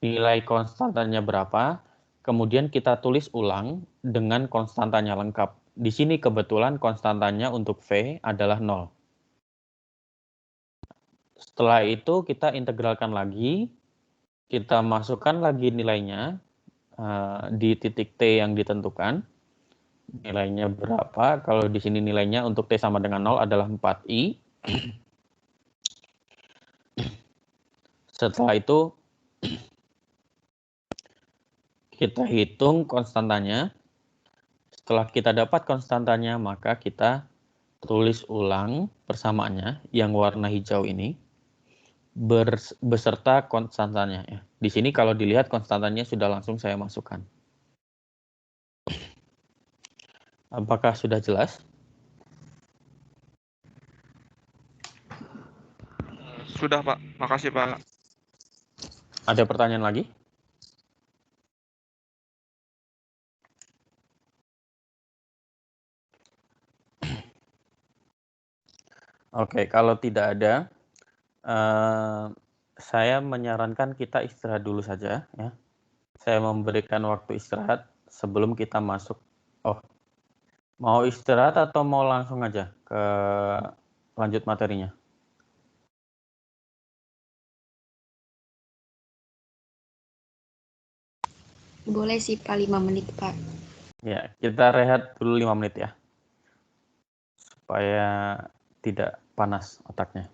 nilai konstantanya berapa, kemudian kita tulis ulang dengan konstantanya lengkap. Di sini kebetulan konstantanya untuk V adalah 0. Setelah itu kita integralkan lagi, kita masukkan lagi nilainya di titik T yang ditentukan. Nilainya berapa? Kalau di sini nilainya untuk T sama dengan 0 adalah 4I. Setelah itu kita hitung konstantanya. Setelah kita dapat konstantanya, maka kita tulis ulang persamaannya yang warna hijau ini. beserta konstantanya ya. Di sini kalau dilihat konstantanya sudah langsung saya masukkan. Apakah sudah jelas? Sudah, Pak. Makasih, Pak. Ada pertanyaan lagi? Oke, kalau tidak ada, saya menyarankan kita istirahat dulu saja ya. Saya memberikan waktu istirahat sebelum kita masuk. Oh, mau istirahat atau mau langsung aja ke lanjut materinya? Boleh sih Pak, 5 menit Pak. Ya, kita rehat dulu 5 menit ya. Supaya tidak panas otaknya.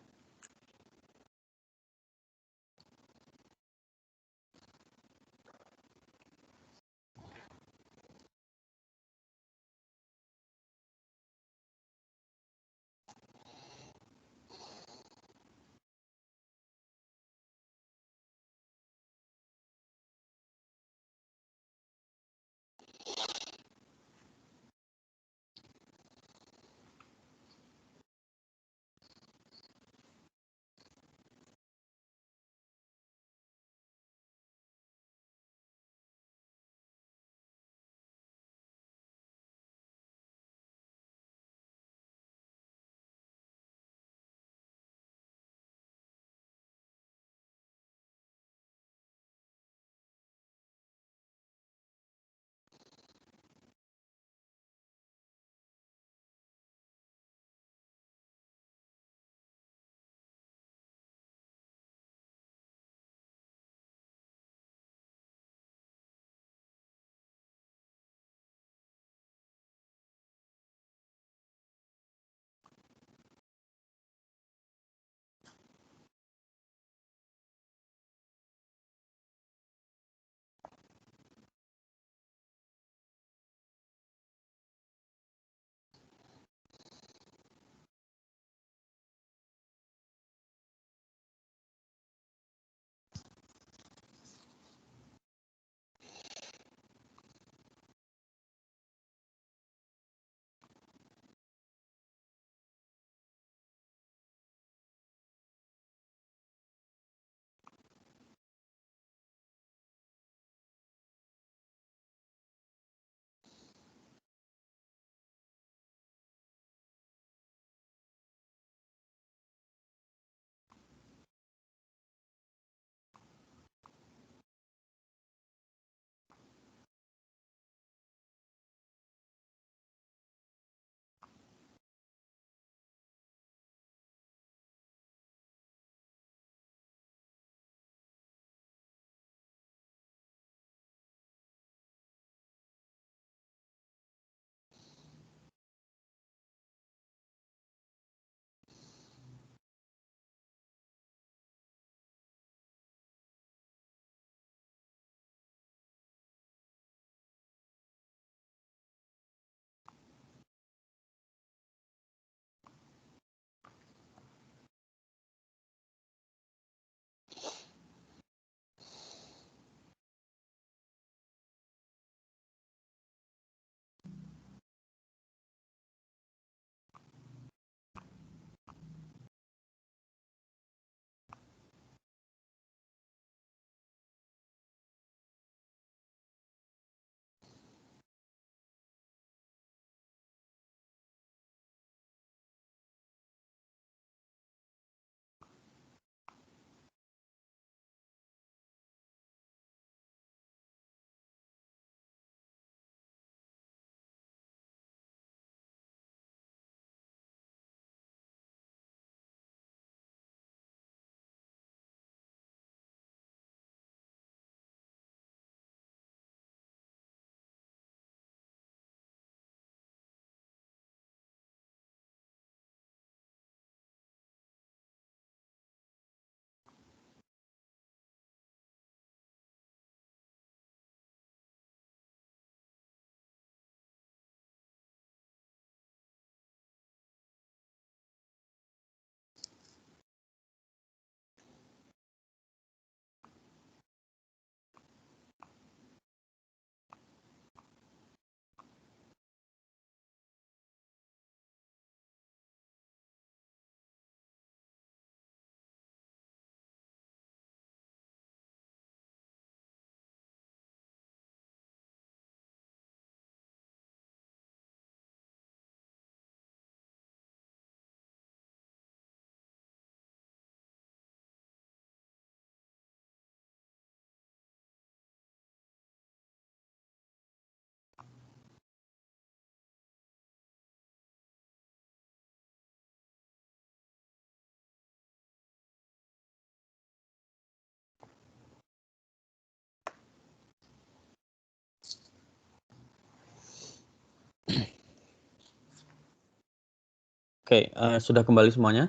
Oke, sudah kembali semuanya?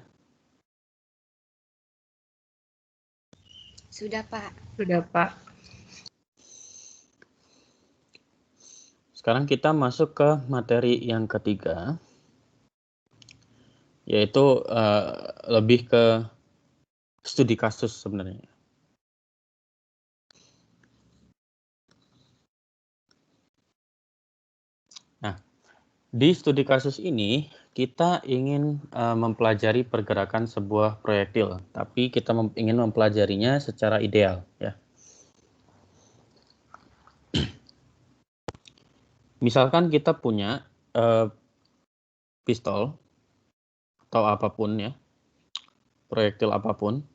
Sudah, Pak. Sudah, Pak. Sekarang kita masuk ke materi yang ketiga, yaitu lebih ke studi kasus sebenarnya. Nah, di studi kasus ini kita ingin mempelajari pergerakan sebuah proyektil, tapi kita ingin mempelajarinya secara ideal, ya. Misalkan kita punya pistol atau apapun ya, proyektil apapun,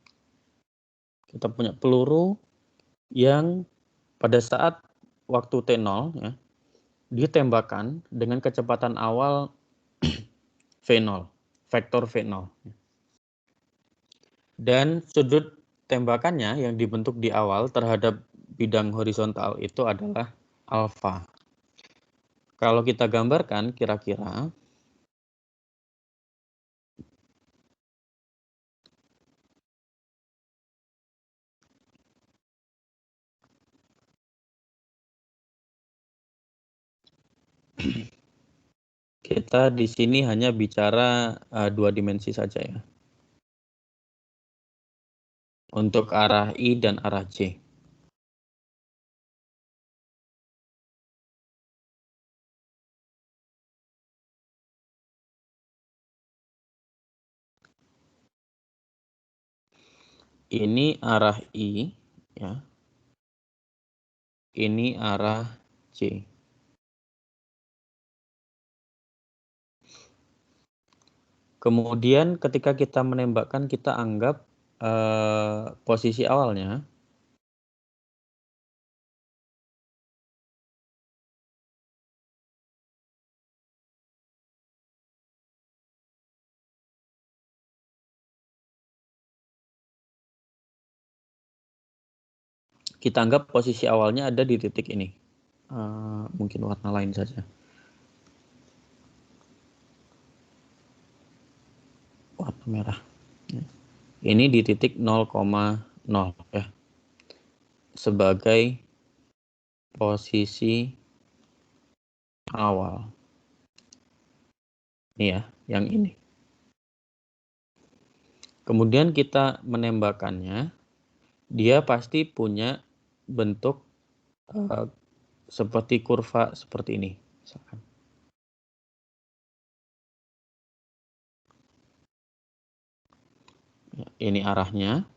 kita punya peluru yang pada saat waktu T0 ya, ditembakkan dengan kecepatan awal V0, vektor V0. Dan sudut tembakannya yang dibentuk di awal terhadap bidang horizontal itu adalah alfa. Kalau kita gambarkan kira-kira kita di sini hanya bicara 2 dimensi saja ya. Untuk arah I dan arah J. Ini arah I ya. Ini arah J. Kemudian ketika kita menembakkan kita anggap posisi awalnya kita anggap posisi awalnya ada di titik ini. Mungkin warna lain saja. Warna merah. Ini di titik 0,0 ya. Sebagai posisi awal. Ini ya, yang ini. Kemudian kita menembakkannya, dia pasti punya bentuk seperti kurva seperti ini, misalkan. Ya, ini arahnya.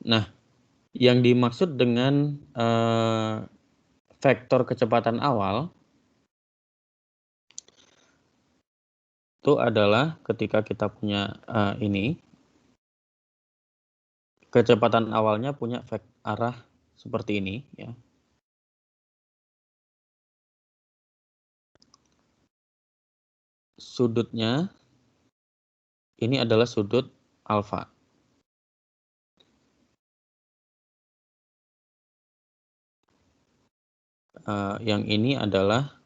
Nah, yang dimaksud dengan vektor kecepatan awal itu adalah ketika kita punya ini, kecepatan awalnya punya arah seperti ini ya. Sudutnya ini adalah sudut alfa. Yang ini adalah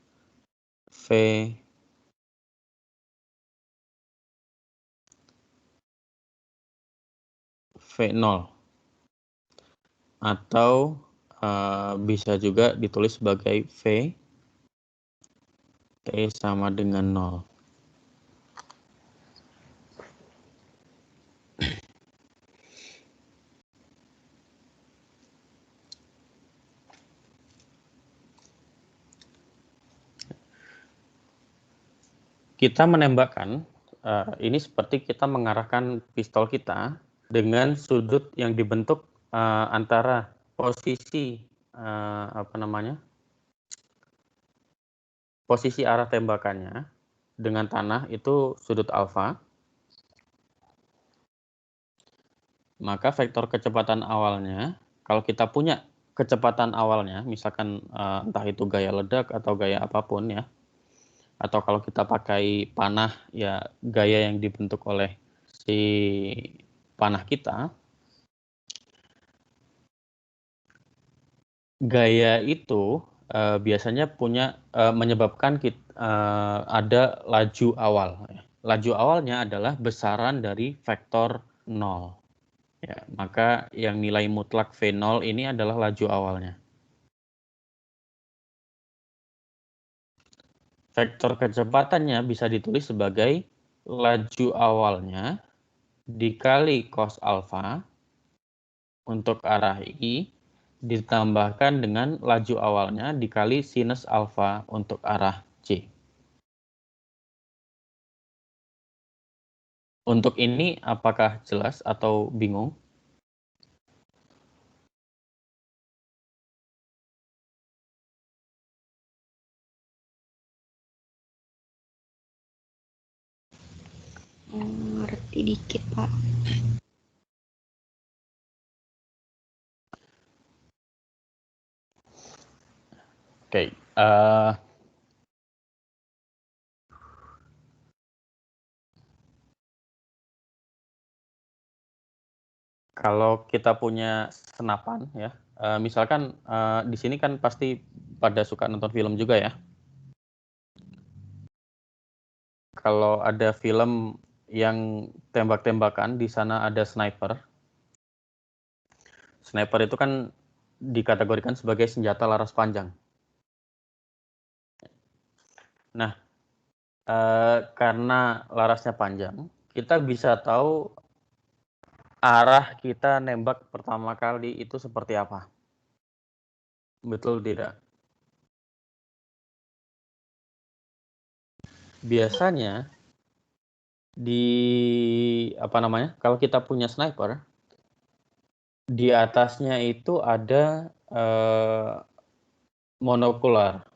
V0 atau bisa juga ditulis sebagai V T sama dengan 0. Kita menembakkan, ini seperti kita mengarahkan pistol kita dengan sudut yang dibentuk antara posisi posisi arah tembakannya dengan tanah itu sudut alfa. Maka vektor kecepatan awalnya, kalau kita punya kecepatan awalnya, misalkan entah itu gaya ledak atau gaya apapun ya, atau kalau kita pakai panah ya gaya yang dibentuk oleh si panah kita, gaya itu biasanya menyebabkan ada laju awal. Laju awalnya adalah besaran dari vektor 0. Ya, maka yang nilai mutlak V0 ini adalah laju awalnya. Vektor kecepatannya bisa ditulis sebagai laju awalnya dikali cos alfa untuk arah I ditambahkan dengan laju awalnya dikali sinus alfa untuk arah C. Untuk ini apakah jelas atau bingung? Ngerti dikit, Pak. Oke, kalau kita punya senapan ya, misalkan di sini kan pasti pada suka nonton film juga ya. Kalau ada film yang tembak-tembakan, di sana ada sniper. Sniper itu kan dikategorikan sebagai senjata laras panjang. Nah, karena larasnya panjang, kita bisa tahu arah kita nembak pertama kali itu seperti apa. Betul tidak? Biasanya kalau kita punya sniper, di atasnya itu ada monokular.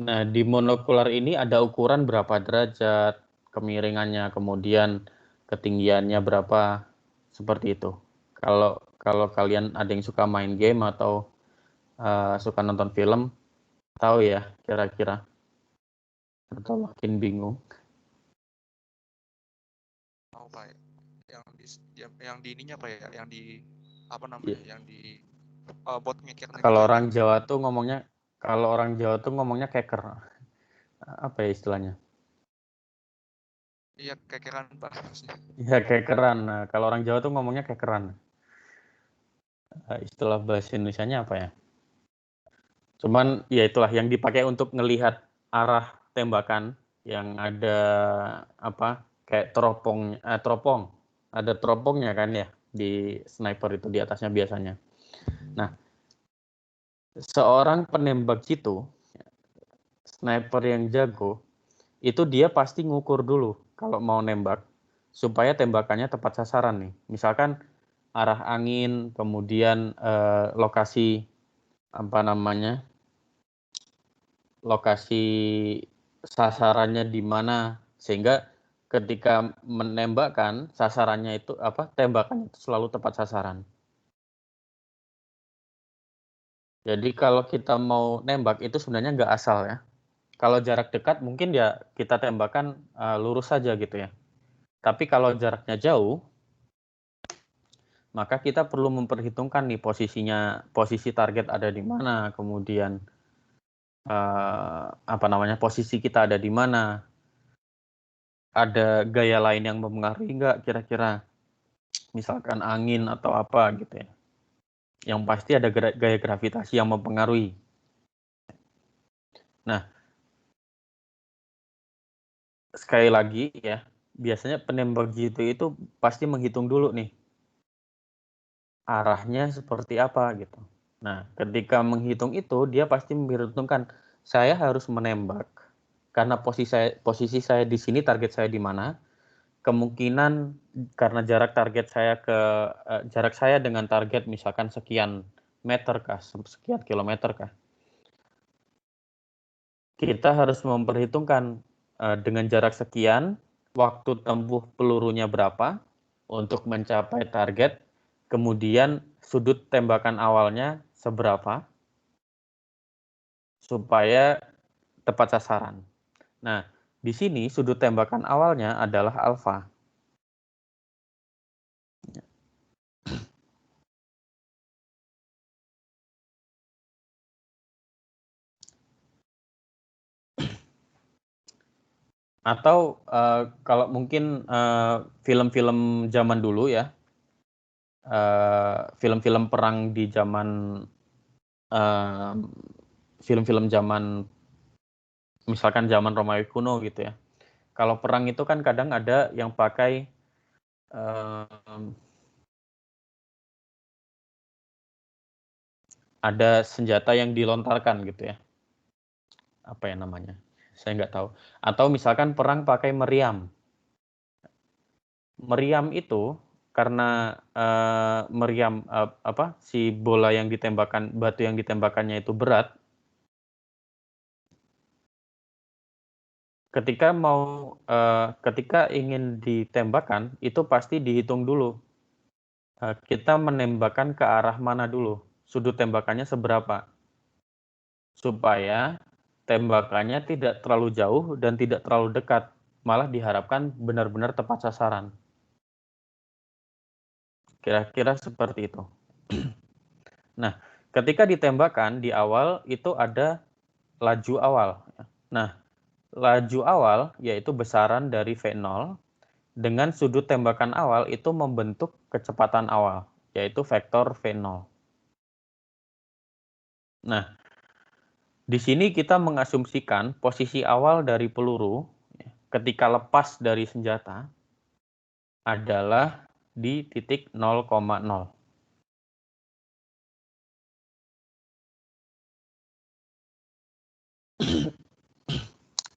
Nah, di monokular ini ada ukuran berapa derajat, kemiringannya, kemudian ketinggiannya berapa, seperti itu. Kalau kalian ada yang suka main game atau suka nonton film, tahu ya kira-kira. Atau makin bingung. Tahu Pak, yang di ininya Pak ya, yang di apa namanya, yang di buat ngekirnya Kalau gitu ya. orang Jawa tuh ngomongnya keker. Apa ya istilahnya? Iya, kekeran Pak. Ya kekeran. Nah, kalau orang Jawa tuh ngomongnya kekeran. Istilah bahasa Indonesianya apa ya? Cuman ya itulah yang dipakai untuk ngelihat arah tembakan yang ada kayak teropong. Ada teropongnya kan ya di sniper itu di atasnya biasanya. Nah, seorang penembak jitu, sniper yang jago, itu dia pasti ngukur dulu kalau mau nembak supaya tembakannya tepat sasaran nih. Misalkan arah angin, kemudian lokasi lokasi sasarannya di mana, sehingga ketika menembakkan sasarannya itu tembakannya itu selalu tepat sasaran. Jadi kalau kita mau nembak itu sebenarnya nggak asal ya. Kalau jarak dekat mungkin ya kita tembakan lurus saja gitu ya. Tapi kalau jaraknya jauh, maka kita perlu memperhitungkan nih posisi target ada di mana, kemudian posisi kita ada di mana, ada gaya lain yang mempengaruhi nggak kira-kira, misalkan angin atau apa gitu ya. Yang pasti ada gaya gravitasi yang mempengaruhi. Nah, sekali lagi ya, biasanya penembak jitu itu pasti menghitung dulu nih arahnya seperti apa gitu. Nah, ketika menghitung itu dia pasti memperhitungkan saya harus menembak karena posisi saya di sini, target saya di mana. Kemungkinan karena jarak saya dengan target misalkan sekian meter kah, sekian kilometer kah. Kita harus memperhitungkan dengan jarak sekian, waktu tempuh pelurunya berapa untuk mencapai target, kemudian sudut tembakan awalnya seberapa supaya tepat sasaran. Nah, di sini sudut tembakan awalnya adalah alfa. Atau kalau mungkin film-film zaman dulu ya, film-film perang di zaman film-film zaman misalkan zaman Romawi kuno gitu ya. Kalau perang itu kan kadang ada yang pakai ada senjata yang dilontarkan gitu ya. Apa ya namanya? Saya nggak tahu. Atau misalkan perang pakai meriam. Meriam itu karena meriam si bola yang ditembakkan, batu yang ditembakkannya itu berat. Ketika ingin ditembakkan itu pasti dihitung dulu. Kita menembakkan ke arah mana dulu, sudut tembakannya seberapa, supaya tembakannya tidak terlalu jauh dan tidak terlalu dekat, malah diharapkan benar-benar tepat sasaran. Kira-kira seperti itu. Nah, ketika ditembakkan di awal itu ada laju awal. Nah, laju awal yaitu besaran dari V0 dengan sudut tembakan awal itu membentuk kecepatan awal, yaitu vektor V0. Nah, di sini kita mengasumsikan posisi awal dari peluru ketika lepas dari senjata adalah di titik 0,0.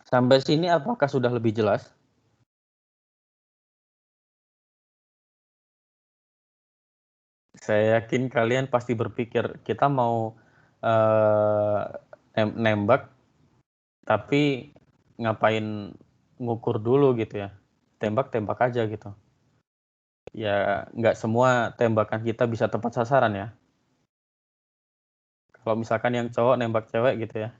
Sampai sini apakah sudah lebih jelas? Saya yakin kalian pasti berpikir, kita mau nembak, tapi ngapain ngukur dulu gitu ya. Tembak-tembak aja gitu. Ya, nggak semua tembakan kita bisa tepat sasaran ya. Kalau misalkan yang cowok nembak cewek gitu ya.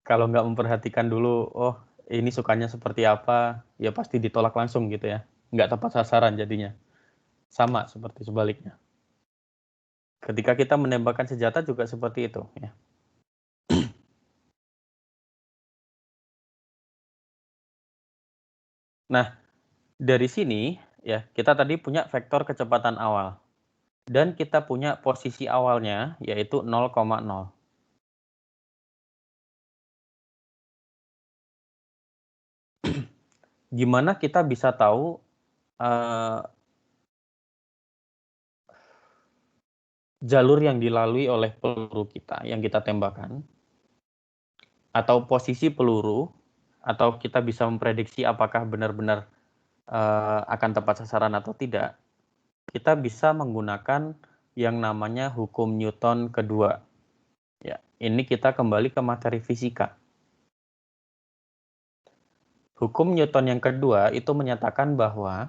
Kalau nggak memperhatikan dulu, oh ini sukanya seperti apa, ya pasti ditolak langsung gitu ya. Nggak tepat sasaran jadinya. Sama seperti sebaliknya. Ketika kita menembakkan senjata juga seperti itu. Ya. Nah, dari sini ya kita tadi punya vektor kecepatan awal. Dan kita punya posisi awalnya yaitu 0,0. Gimana kita bisa tahu jalur yang dilalui oleh peluru kita yang kita tembakkan, atau posisi peluru, atau kita bisa memprediksi apakah benar-benar akan tepat sasaran atau tidak, kita bisa menggunakan yang namanya hukum Newton kedua. Ya, ini kita kembali ke materi fisika. Hukum Newton yang kedua itu menyatakan bahwa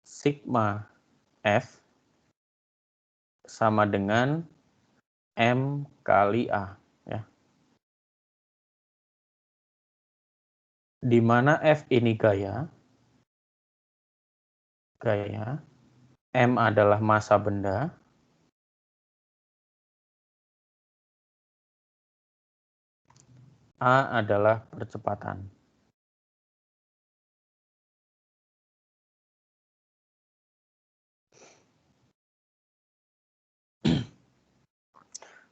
sigma F sama dengan M kali A. Ya. Di mana F ini gaya, M adalah massa benda, A adalah percepatan.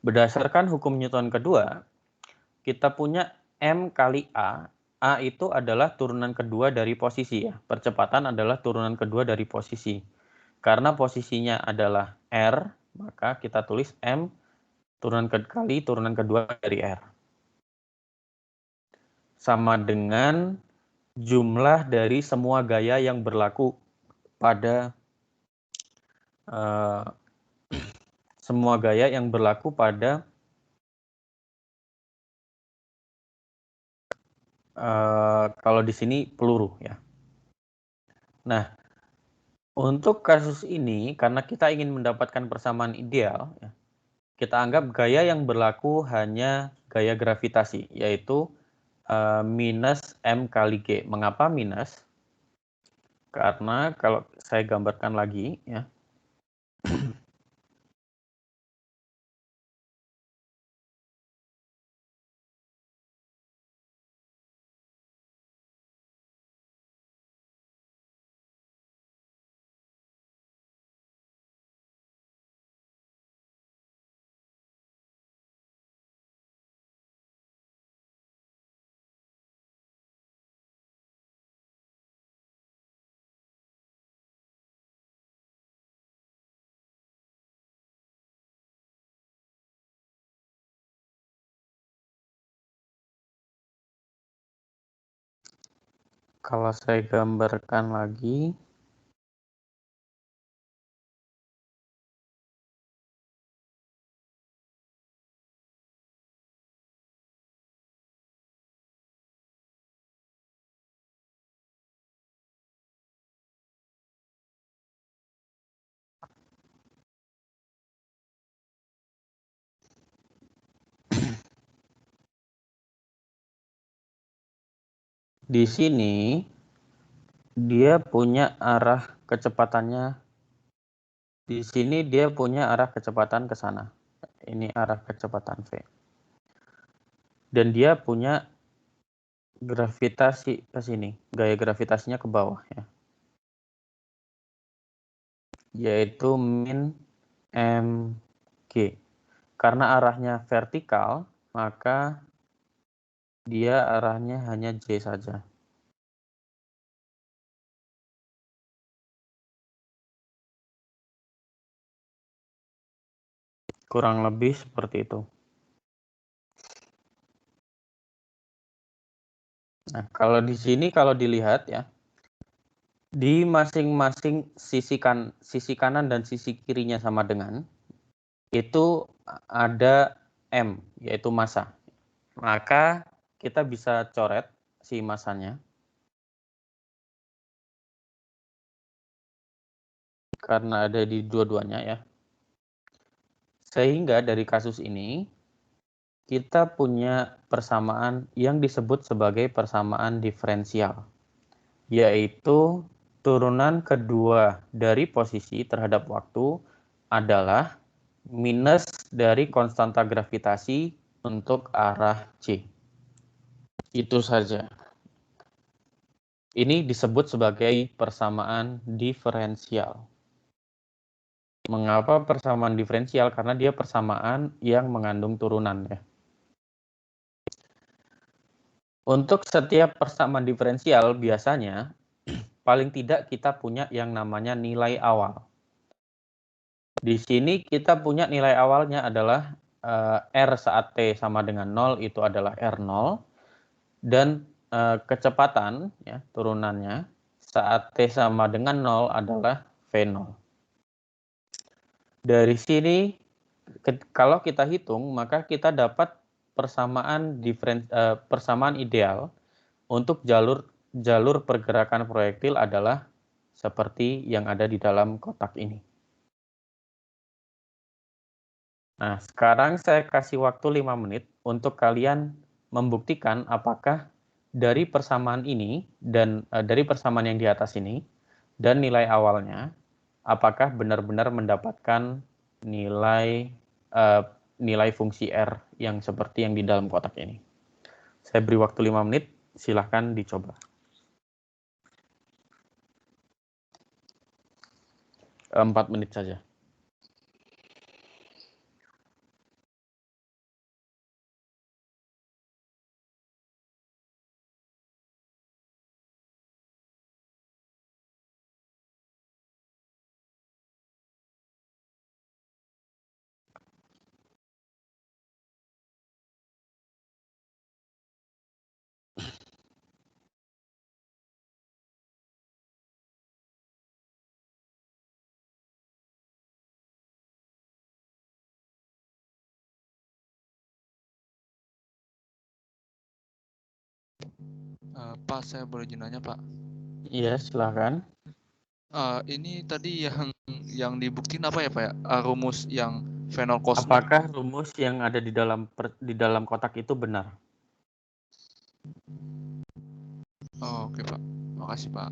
Berdasarkan hukum Newton kedua, kita punya M kali A. A itu adalah turunan kedua dari posisi ya. Percepatan adalah turunan kedua dari posisi. Karena posisinya adalah R, maka kita tulis M turunan kedua dari R. Sama dengan jumlah dari semua gaya yang berlaku pada kalau di sini peluru ya. Nah, untuk kasus ini karena kita ingin mendapatkan persamaan ideal, ya, kita anggap gaya yang berlaku hanya gaya gravitasi, yaitu minus M kali G. Mengapa minus? Karena kalau saya gambarkan lagi ya. Kalau saya gambarkan lagi, di sini dia punya arah kecepatannya. Di sini dia punya arah kecepatan ke sana. Ini arah kecepatan V. Dan dia punya gravitasi ke sini. Gaya gravitasinya ke bawah ya. Yaitu min mg. Karena arahnya vertikal, maka dia arahnya hanya J saja. Kurang lebih seperti itu. Nah, kalau di sini kalau dilihat ya, di masing-masing sisi kanan dan sisi kirinya sama dengan, itu ada M, yaitu massa. Maka kita bisa coret si massanya. Karena ada di dua-duanya ya. Sehingga dari kasus ini, kita punya persamaan yang disebut sebagai persamaan diferensial. Yaitu turunan kedua dari posisi terhadap waktu adalah minus dari konstanta gravitasi untuk arah C. Itu saja. Ini disebut sebagai persamaan diferensial. Mengapa persamaan diferensial? Karena dia persamaan yang mengandung turunan ya. Untuk setiap persamaan diferensial biasanya paling tidak kita punya yang namanya nilai awal. Di sini kita punya nilai awalnya adalah R saat T sama dengan 0 itu adalah R0 dan kecepatan ya turunannya saat T sama dengan 0 adalah V0. Dari sini kalau kita hitung maka kita dapat persamaan ideal untuk jalur pergerakan proyektil adalah seperti yang ada di dalam kotak ini. Nah, sekarang saya kasih waktu 5 menit untuk kalian membuktikan apakah dari persamaan ini dan dari persamaan yang di atas ini dan nilai awalnya apakah benar-benar mendapatkan nilai nilai fungsi R yang seperti yang di dalam kotak ini. Saya beri waktu 5 menit, silahkan dicoba. 4 menit saja. Pak, saya boleh izin nanya, Pak. Iya, silahkan. Ini tadi yang dibuktiin apa ya, Pak ya? Rumus yang V0 cos. Apakah rumus yang ada di dalam kotak itu benar? Oh, oke, Pak. Makasih, Pak.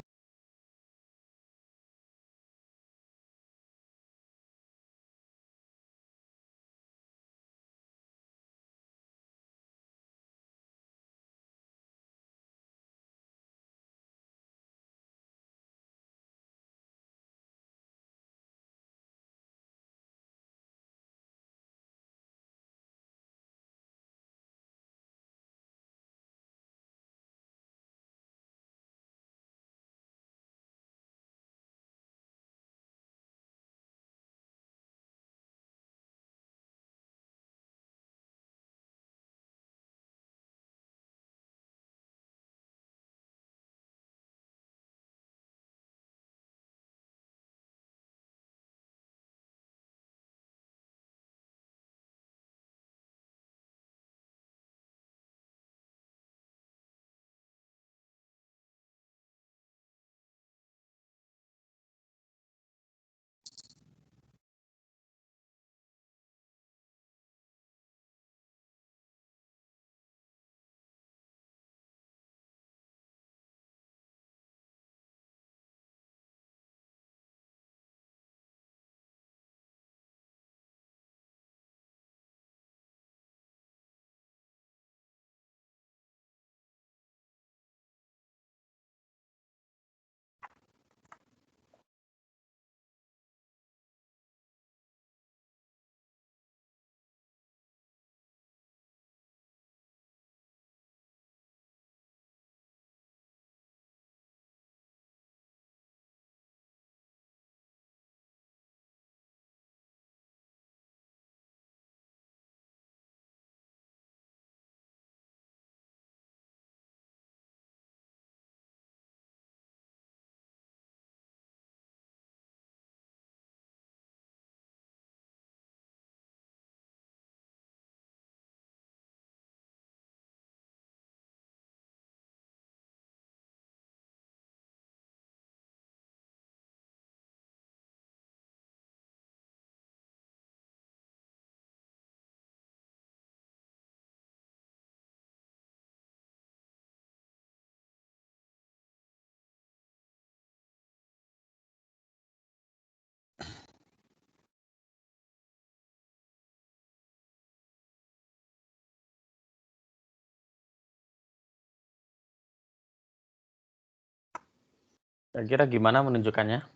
Kira-kira gimana menunjukkannya?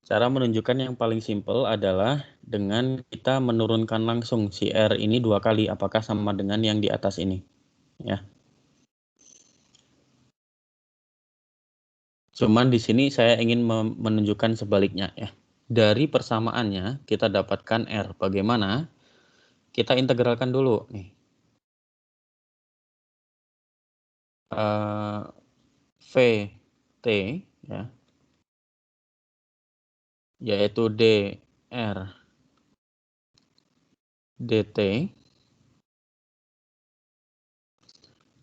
Cara menunjukkan yang paling simpel adalah dengan kita menurunkan langsung si R ini 2 kali, apakah sama dengan yang di atas ini. Ya. Cuman di sini saya ingin menunjukkan sebaliknya ya. Dari persamaannya kita dapatkan R. Bagaimana? Kita integralkan dulu nih. VT ya, yaitu dr dt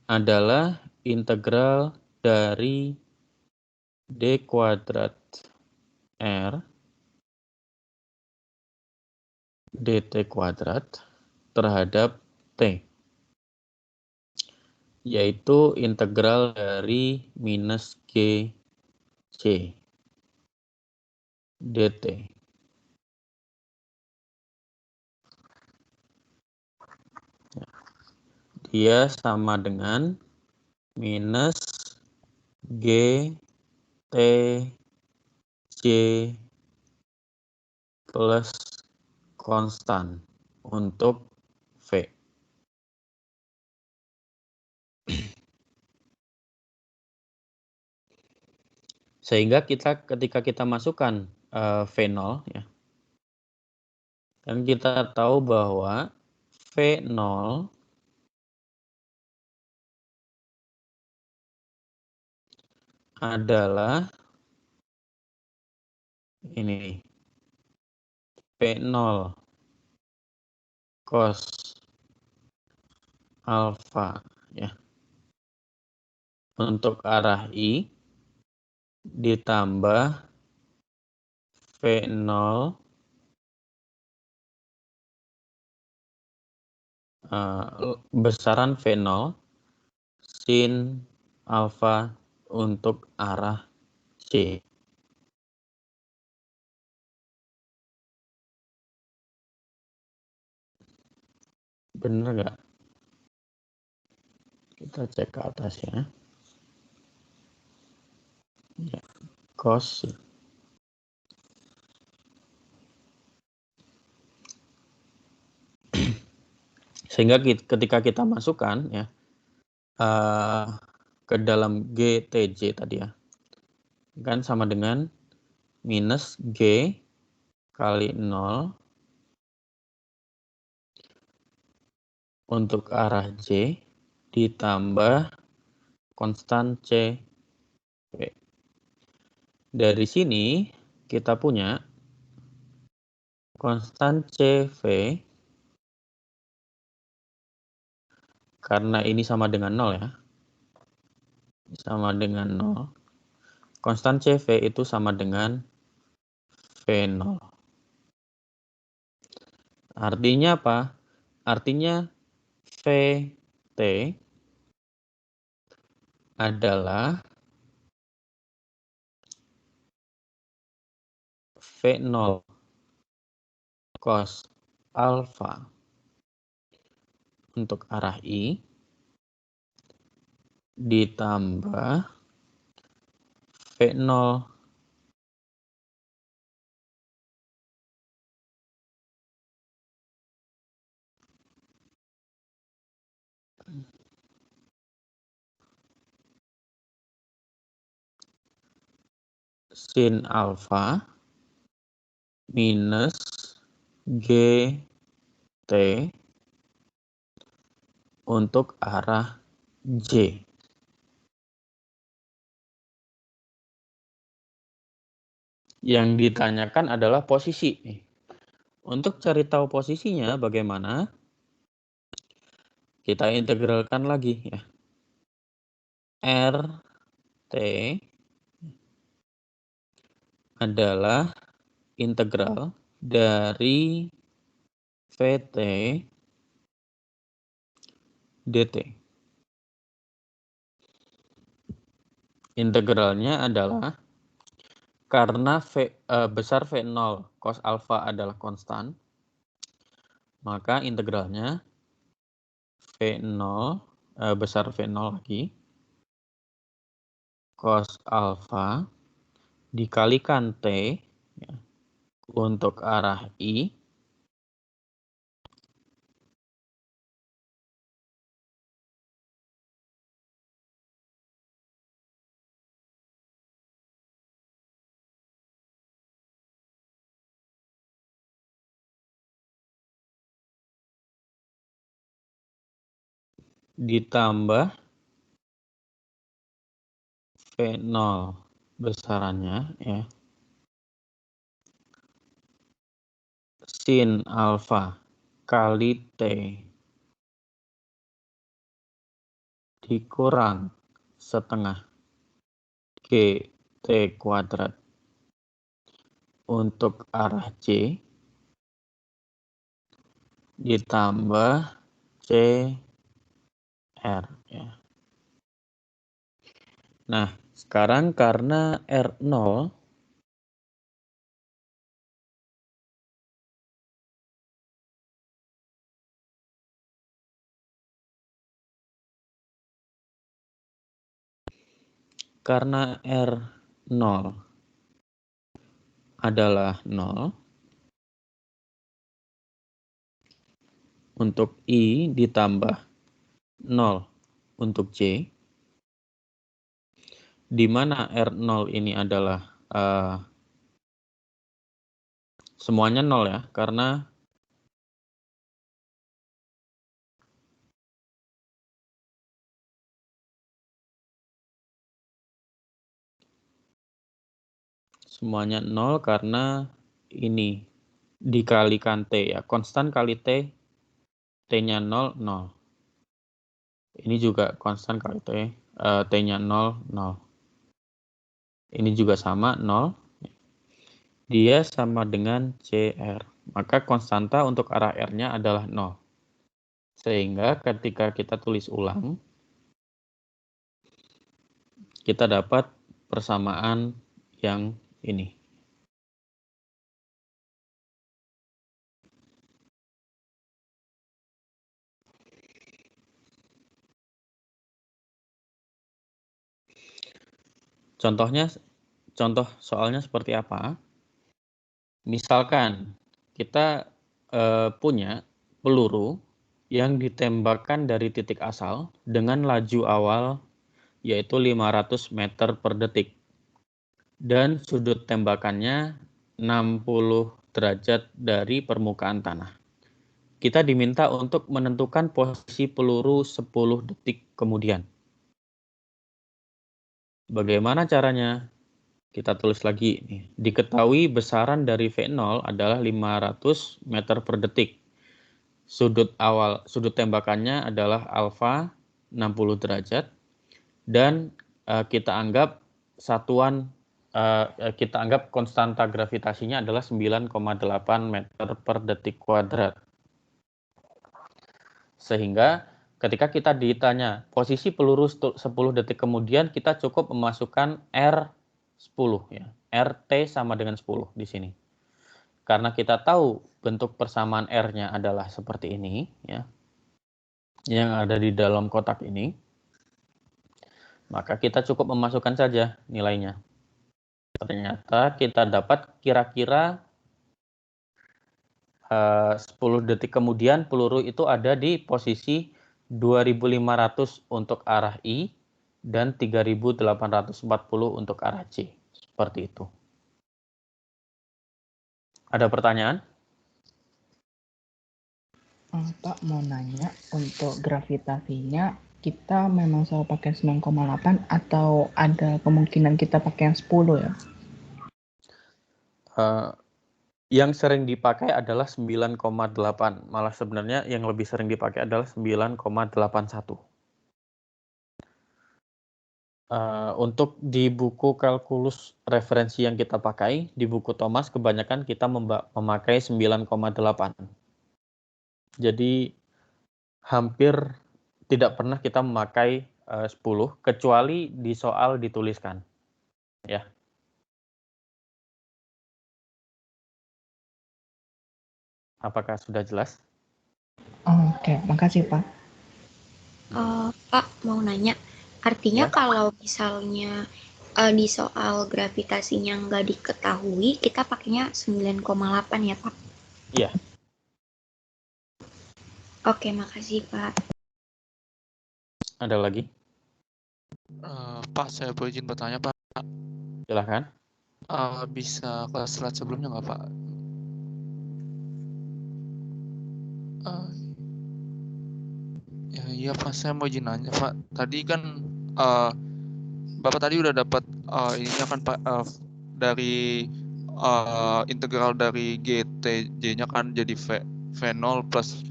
adalah integral dari d kuadrat r dt kuadrat terhadap t, yaitu integral dari minus gc dt. Dia sama dengan minus g t j plus konstan untuk V. Sehingga ketika kita masukkan V0 ya, kan kita tahu bahwa V0 adalah ini V0 cos alfa ya, untuk arah I ditambah V0 besaran V0 sin alfa untuk arah C. Bener nggak? Kita cek ke atas ya. Ya, cos. Sehingga ketika kita masukkan ya ke dalam GTJ tadi ya, kan sama dengan minus G kali 0 untuk arah J ditambah konstan C. Oke. Dari sini kita punya konstan CV karena ini sama dengan 0 ya. Sama dengan 0. Konstan CV itu sama dengan V0. Artinya apa? Artinya VT adalah V0 cos alfa untuk arah I ditambah V0 sin alfa minus GT untuk arah J. Yang ditanyakan adalah posisi. Untuk cari tahu posisinya bagaimana? Kita integralkan lagi ya. RT adalah integral dari VT dt. Integralnya adalah Karena besar V0 cos alfa adalah konstan, maka integralnya V0 besar V0 lagi cos alfa dikalikan T ya, untuk arah I ditambah V0 besarannya ya sin alfa kali T dikurang setengah GT kuadrat untuk arah C ditambah CR ya. Nah, sekarang karena R0 adalah 0 untuk I ditambah 0 untuk J, di mana R0 ini adalah semuanya 0 ya, karena semuanya 0 karena ini dikalikan T ya, konstan kali T, T-nya 0, 0. Ini juga konstan kali T, T-nya 0, 0. Ini juga sama, 0. Dia sama dengan CR. Maka konstanta untuk arah R-nya adalah 0. Sehingga ketika kita tulis ulang, kita dapat persamaan yang ini. Contoh soalnya seperti apa? Misalkan kita punya peluru yang ditembakkan dari titik asal dengan laju awal yaitu 500 meter per detik. Dan sudut tembakannya 60 derajat dari permukaan tanah. Kita diminta untuk menentukan posisi peluru 10 detik kemudian. Bagaimana caranya? Kita tulis lagi nih. Diketahui besaran dari V0 adalah 500 meter per detik. Sudut tembakannya adalah alfa 60 derajat dan kita anggap konstanta gravitasinya adalah 9,8 meter per detik kuadrat. Sehingga ketika kita ditanya posisi peluru 10 detik kemudian, kita cukup memasukkan R10 ya. RT sama dengan 10 di sini. Karena kita tahu bentuk persamaan R-nya adalah seperti ini ya. Yang ada di dalam kotak ini. Maka kita cukup memasukkan saja nilainya. Ternyata kita dapat kira-kira 10 detik kemudian peluru itu ada di posisi 2500 untuk arah I dan 3840 untuk arah C. Seperti itu. Ada pertanyaan? Pak mau nanya, untuk gravitasinya kita memang selalu pakai 9,8 atau ada kemungkinan kita pakai yang 10 ya? Yang sering dipakai adalah 9,8. Malah sebenarnya yang lebih sering dipakai adalah 9,81. Untuk di buku kalkulus referensi yang kita pakai, di buku Thomas kebanyakan kita memakai 9,8. Jadi hampir tidak pernah kita memakai 10, kecuali di soal dituliskan. Ya. Apakah sudah jelas? Oke, makasih Pak. Pak, mau nanya, artinya Ya. kalau misalnya di soal gravitasinya nggak diketahui, kita pakainya 9,8 ya, Pak? Iya. Oke, makasih, Pak. Ada lagi? Pak, saya boleh izin bertanya, Pak. Silahkan. Bisa ke slide sebelumnya nggak, Pak? Ya, iya, Pak. Saya mau izin nanya, Pak. Tadi kan Bapak tadi udah dapat ininya kan, Pak, dari integral dari GTJ-nya kan jadi V0 plus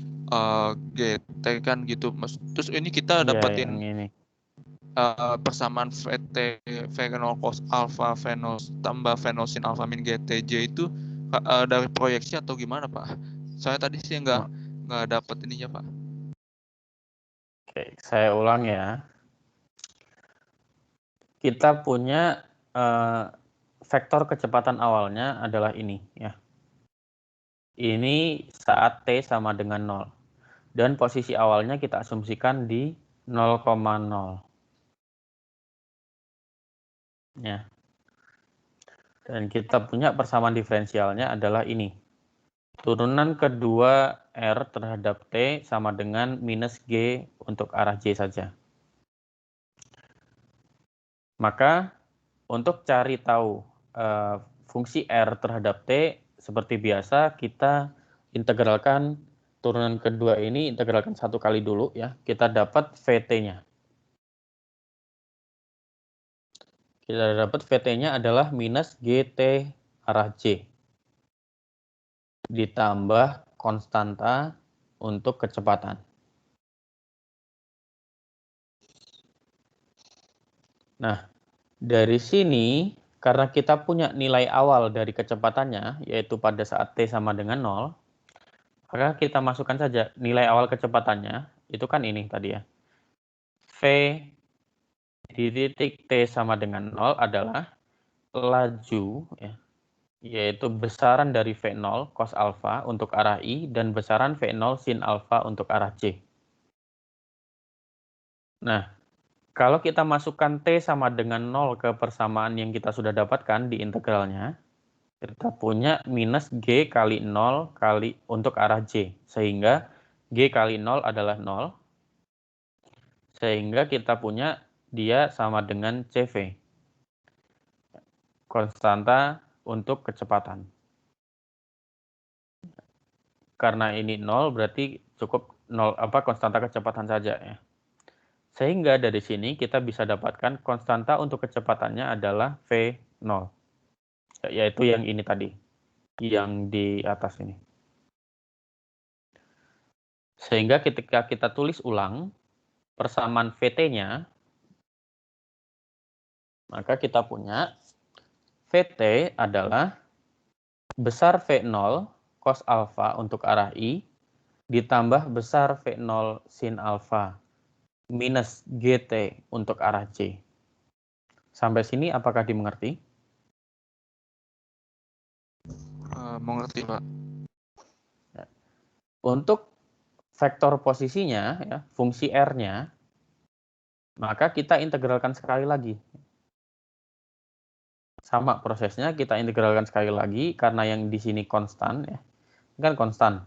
GT kan gitu, Mas. Terus ini kita Iya, dapetin yang ini. persamaan VT V0 cos alpha V0 tambah V0 sin alpha min GTJ itu dari proyeksi atau gimana, Pak? Saya tadi sih nggak dapet ininya, Pak. Oke, saya ulang ya. Kita punya vektor kecepatan awalnya adalah ini ya. Ini saat T sama dengan 0. Dan posisi awalnya kita asumsikan di 0,0. Ya. Dan kita punya persamaan diferensialnya adalah ini. Turunan kedua R terhadap T sama dengan minus G untuk arah J saja. Maka untuk cari tahu fungsi R terhadap T, seperti biasa kita integralkan turunan kedua ini, integralkan satu kali dulu ya, kita dapat VT-nya. Kita dapat VT-nya adalah minus GT arah J. Ditambah konstanta untuk kecepatan. Nah, dari sini, karena kita punya nilai awal dari kecepatannya, yaitu pada saat T sama dengan 0, maka kita masukkan saja nilai awal kecepatannya, itu kan ini tadi ya. V di titik T sama dengan 0 adalah laju, ya, yaitu besaran dari V0 cos alpha untuk arah I dan besaran V0 sin alpha untuk arah J. Nah, kalau kita masukkan T sama dengan 0 ke persamaan yang kita sudah dapatkan di integralnya, kita punya minus G kali 0 kali untuk arah J. Sehingga G kali 0 adalah 0. Sehingga kita punya dia sama dengan CV. Konstanta untuk kecepatan. Karena ini 0 berarti cukup 0 konstanta kecepatan saja ya. Sehingga dari sini kita bisa dapatkan konstanta untuk kecepatannya adalah V0. Yaitu yang ini tadi. Yang di atas ini. Sehingga ketika kita tulis ulang persamaan VT-nya, maka kita punya VT adalah besar V0 cos alpha untuk arah I ditambah besar V0 sin alpha minus GT untuk arah J. Sampai sini apakah dimengerti? Mengerti, Pak. Untuk vektor posisinya, ya, fungsi R-nya, maka kita integralkan sekali lagi. Sama prosesnya, kita integralkan sekali lagi, karena yang di sini konstan, ya, ini kan konstan.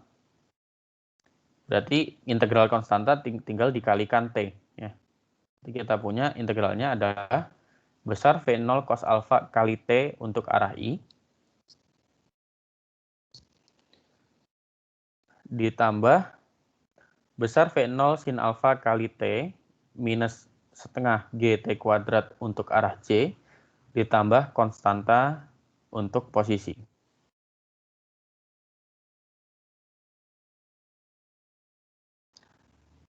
Berarti integral konstanta tinggal dikalikan T. Ya. Jadi kita punya integralnya adalah besar V0 cos alpha kali T untuk arah I, ditambah besar V0 sin alpha kali T minus setengah GT kuadrat untuk arah J, ditambah konstanta untuk posisi.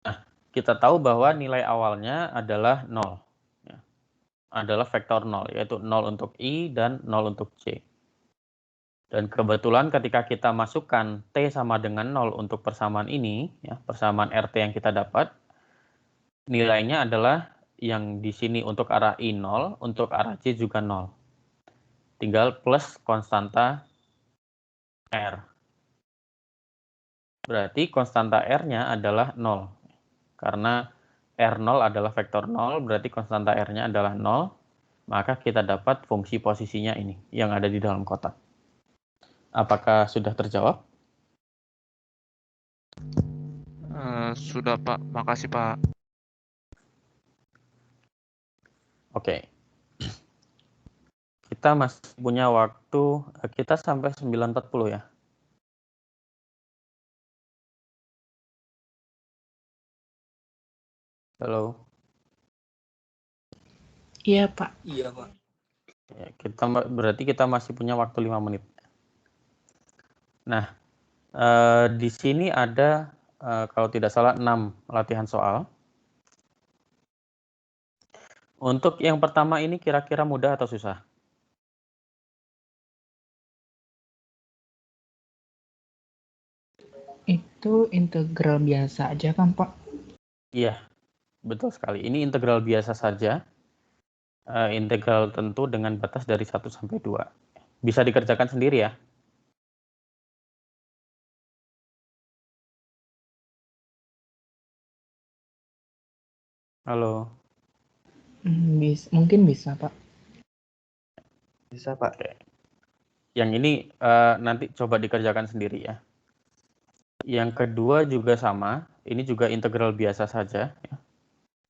Nah, kita tahu bahwa nilai awalnya adalah 0. Ya, adalah vektor 0, yaitu 0 untuk I dan 0 untuk J. Dan kebetulan ketika kita masukkan T sama dengan 0 untuk persamaan ini, ya, persamaan RT yang kita dapat, nilainya adalah yang di sini untuk arah I 0, untuk arah J juga 0. Tinggal plus konstanta R. Berarti konstanta R-nya adalah 0. Karena R0 adalah vektor 0, berarti konstanta R-nya adalah 0. Maka kita dapat fungsi posisinya ini, yang ada di dalam kotak. Apakah sudah terjawab? Sudah Pak, makasih Pak. Oke. Kita masih punya waktu, kita sampai 9.40 ya. Halo. Iya, Pak. Iya, Pak. Ya, berarti kita masih punya waktu 5 menit. Nah, di sini ada, kalau tidak salah, 6 latihan soal. Untuk yang pertama ini kira-kira mudah atau susah? Itu integral biasa aja kan, Pak? Iya, betul sekali. Ini integral biasa saja. Integral tentu dengan batas dari 1 sampai 2. Bisa dikerjakan sendiri ya. Halo. Mungkin bisa, Pak. Bisa, Pak. Oke. Yang ini nanti coba dikerjakan sendiri ya. Yang kedua juga sama, ini juga integral biasa saja. Ya.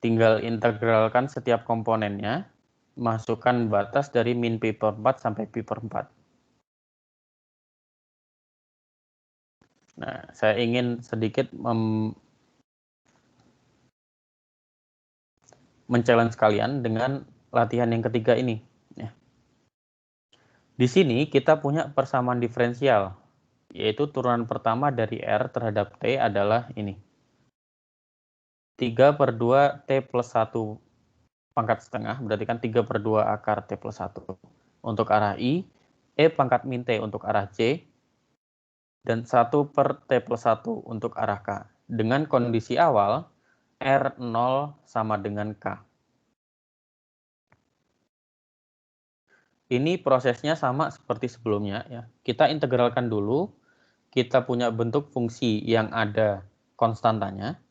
Tinggal integralkan setiap komponennya, masukkan batas dari min pi per 4 sampai pi per 4. Nah, saya ingin sedikit men-challenge kalian dengan latihan yang ketiga ini. Ya. Di sini kita punya persamaan diferensial, yaitu turunan pertama dari R terhadap T adalah ini. 3/2 T plus 1 pangkat setengah, berarti kan 3/2 akar T plus 1 untuk arah I, E pangkat min T untuk arah C, dan 1 per T plus 1 untuk arah K. Dengan kondisi awal, R0 sama dengan K. Ini prosesnya sama seperti sebelumnya. Ya. Kita integralkan dulu, kita punya bentuk fungsi yang ada konstantanya.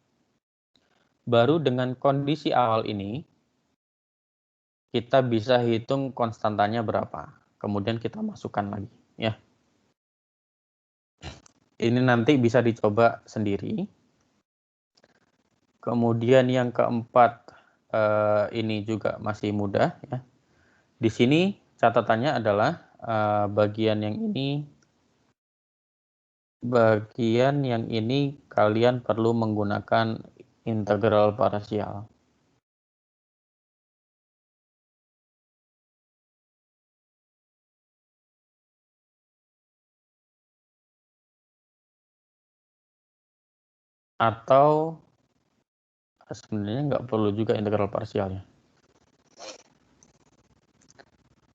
Baru dengan kondisi awal ini, kita bisa hitung konstantanya berapa. Kemudian kita masukkan lagi. Ya. Ini nanti bisa dicoba sendiri. Kemudian yang keempat, ini juga masih mudah. Ya. Di sini catatannya adalah bagian yang ini kalian perlu menggunakan integral parsial. Atau sebenarnya nggak perlu juga integral parsialnya.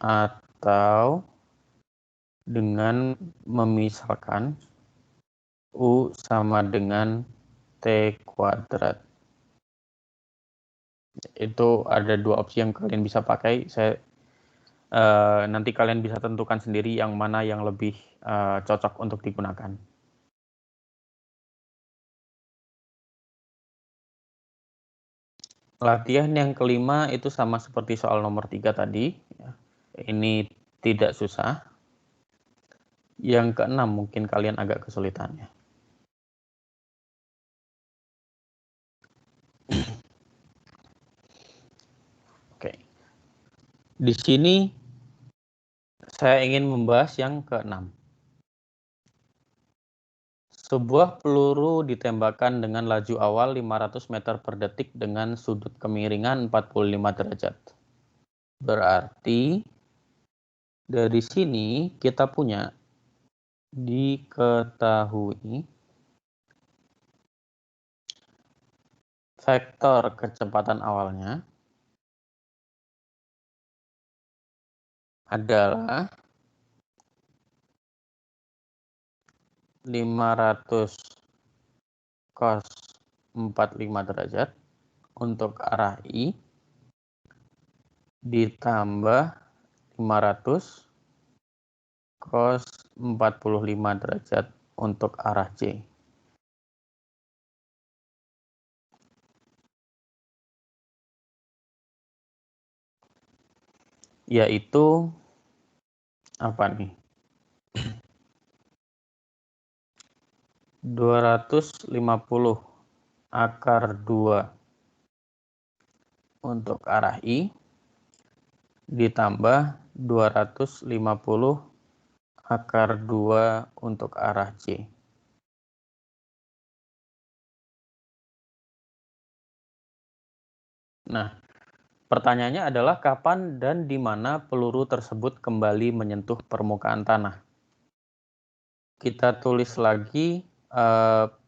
Atau dengan memisahkan U sama dengan T kuadrat. Itu ada dua opsi yang kalian bisa pakai. Nanti kalian bisa tentukan sendiri yang mana yang lebih cocok untuk digunakan. Latihan yang kelima itu sama seperti soal nomor 3 tadi. Ini tidak susah. Yang keenam mungkin kalian agak kesulitannya. Oke. Di sini saya ingin membahas yang keenam. Sebuah peluru ditembakkan dengan laju awal 500 meter per detik dengan sudut kemiringan 45 derajat. Berarti dari sini kita punya diketahui vektor kecepatan awalnya adalah 500 cos 45 derajat untuk arah I ditambah 500 cos 45 derajat untuk arah C. yaitu apa nih? 250 akar 2 untuk arah I ditambah 250 akar 2 untuk arah C. Nah, pertanyaannya adalah kapan dan di mana peluru tersebut kembali menyentuh permukaan tanah. Kita tulis lagi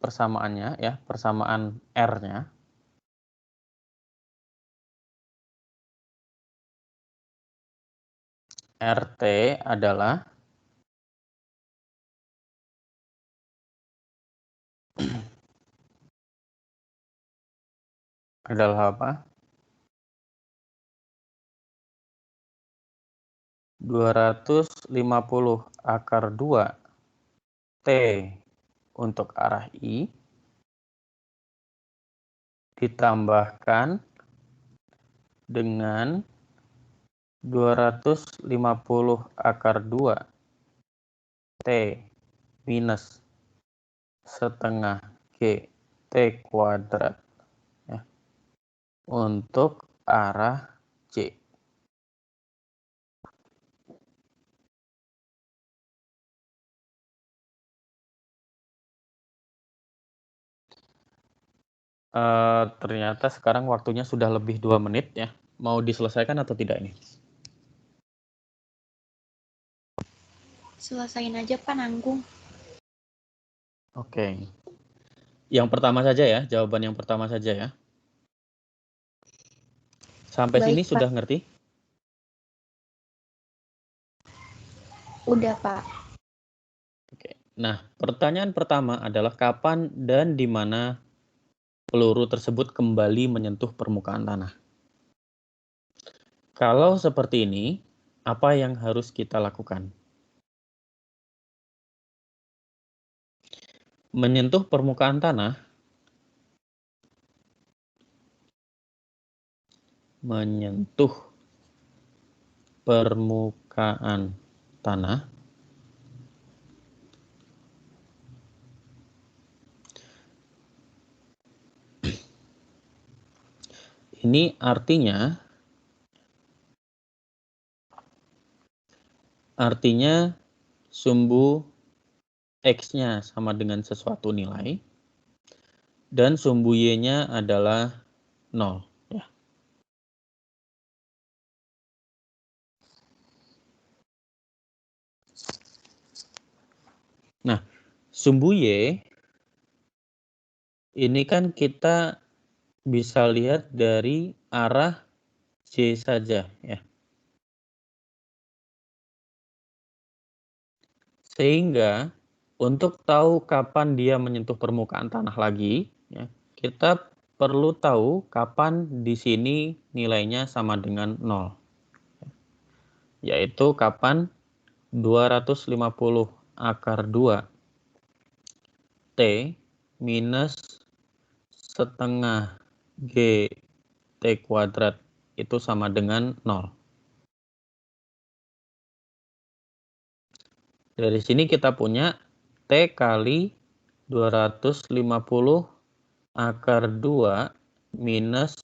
persamaannya ya, persamaan R-nya. RT adalah apa? 250 akar 2 T untuk arah I ditambahkan dengan 250 akar 2 T minus setengah G T kuadrat ya, untuk arah C. Ternyata sekarang waktunya sudah lebih 2 menit ya. Mau diselesaikan atau tidak ini? Selesain aja Pak, nanggung. Oke. Yang pertama saja ya, jawaban yang pertama saja ya. Sampai Baik, sini Pak. sudah ngerti? Udah Pak. Oke. Nah, pertanyaan pertama adalah kapan dan di mana peluru tersebut kembali menyentuh permukaan tanah. Kalau seperti ini, apa yang harus kita lakukan? Menyentuh permukaan tanah, ini artinya sumbu X-nya sama dengan sesuatu nilai dan sumbu Y-nya adalah 0 ya. Nah, sumbu Y ini kan kita bisa lihat dari arah C saja ya. Sehingga untuk tahu kapan dia menyentuh permukaan tanah lagi, ya, kita perlu tahu kapan di sini nilainya sama dengan 0. Yaitu kapan 250 akar 2 T minus setengah G T kuadrat itu sama dengan 0. Dari sini kita punya T kali 250 akar 2 minus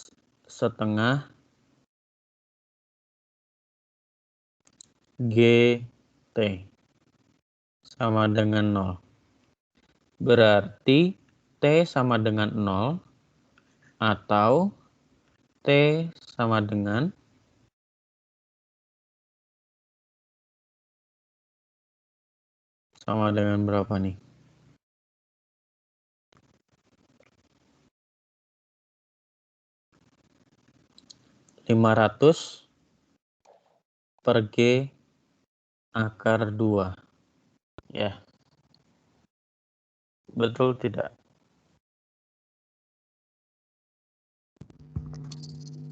setengah GT sama dengan 0. Berarti T sama dengan 0 atau T sama dengan berapa nih? 500 per G akar 2. Ya. Betul tidak?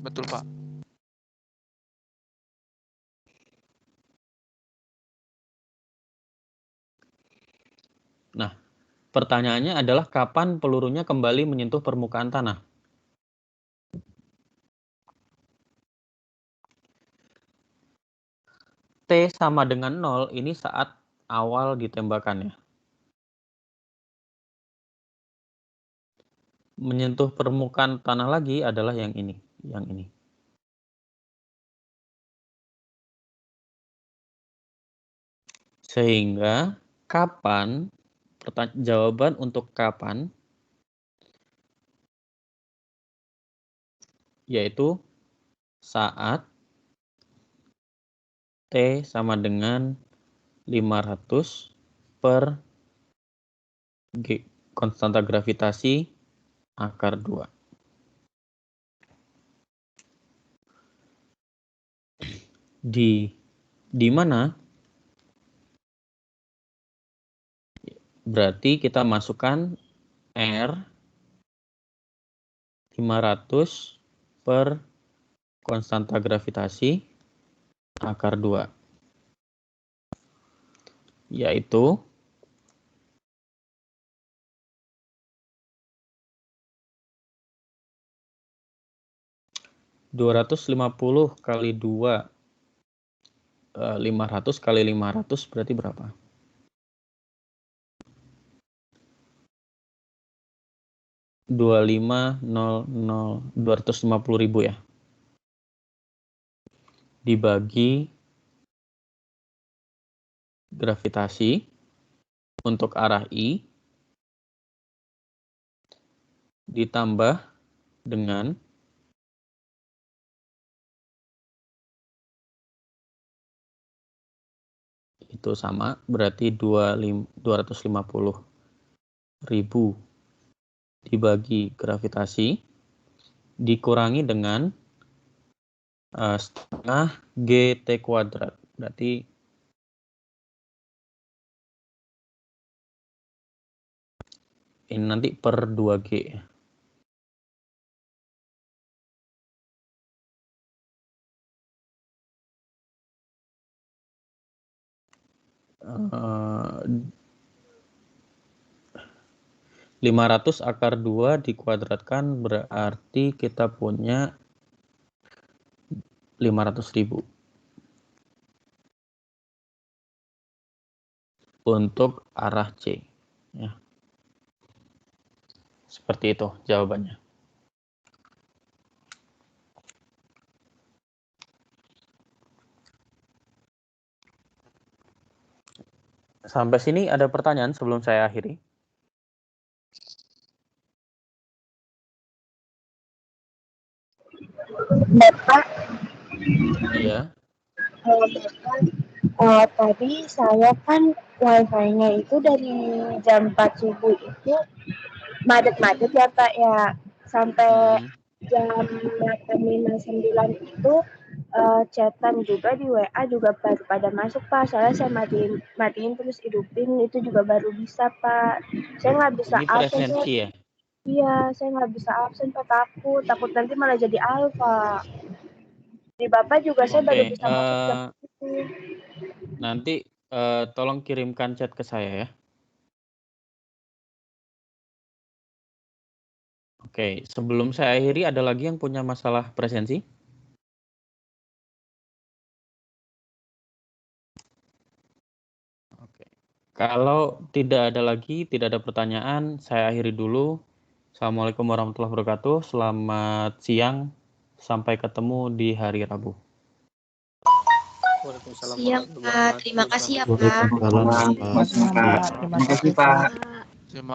Betul, Pak. Nah, pertanyaannya adalah kapan pelurunya kembali menyentuh permukaan tanah? T sama dengan 0 ini saat awal ditembakkan ya. Menyentuh permukaan tanah lagi adalah yang ini. Sehingga kapan, jawaban untuk kapan, yaitu saat T sama dengan 500 per G, konstanta gravitasi akar 2. Di mana? Berarti kita masukkan R 500 per konstanta gravitasi akar 2. Yaitu (250 kali 2 500 kali 500 berarti berapa? 250.000 ya. Dibagi gravitasi untuk arah I ditambah dengan itu sama, berarti 250.000 dibagi gravitasi dikurangi dengan setengah GT kuadrat. Berarti ini nanti per 2G. Uh, 500 akar 2 dikuadratkan berarti kita punya 500.000 untuk arah C. Ya. Seperti itu jawabannya. Sampai sini ada pertanyaan sebelum saya akhiri? Bapak, Iya. Bapak, tadi saya kan wifi-nya itu dari jam 4 subuh itu macet-macet ya Pak ya, sampai jam 8.59 itu chatan juga di WA juga baru pada masuk Pak. Soalnya saya matiin terus hidupin itu juga baru bisa Pak. Saya nggak bisa Ini absen. presensi ya? Iya, saya nggak bisa absen Pak, takut nanti malah jadi alfa. Di Bapak juga saya baru bisa masuk jam itu. Nanti tolong kirimkan chat ke saya ya. Oke, sebelum saya akhiri ada lagi yang punya masalah presensi? Oke. Kalau tidak ada lagi, tidak ada pertanyaan, saya akhiri dulu. Assalamualaikum warahmatullahi wabarakatuh. Selamat siang. Sampai ketemu di hari Rabu. Siap, Pak. Terima kasih ya, Pak. Waalaikumsalam. Terima kasih Pak. Terima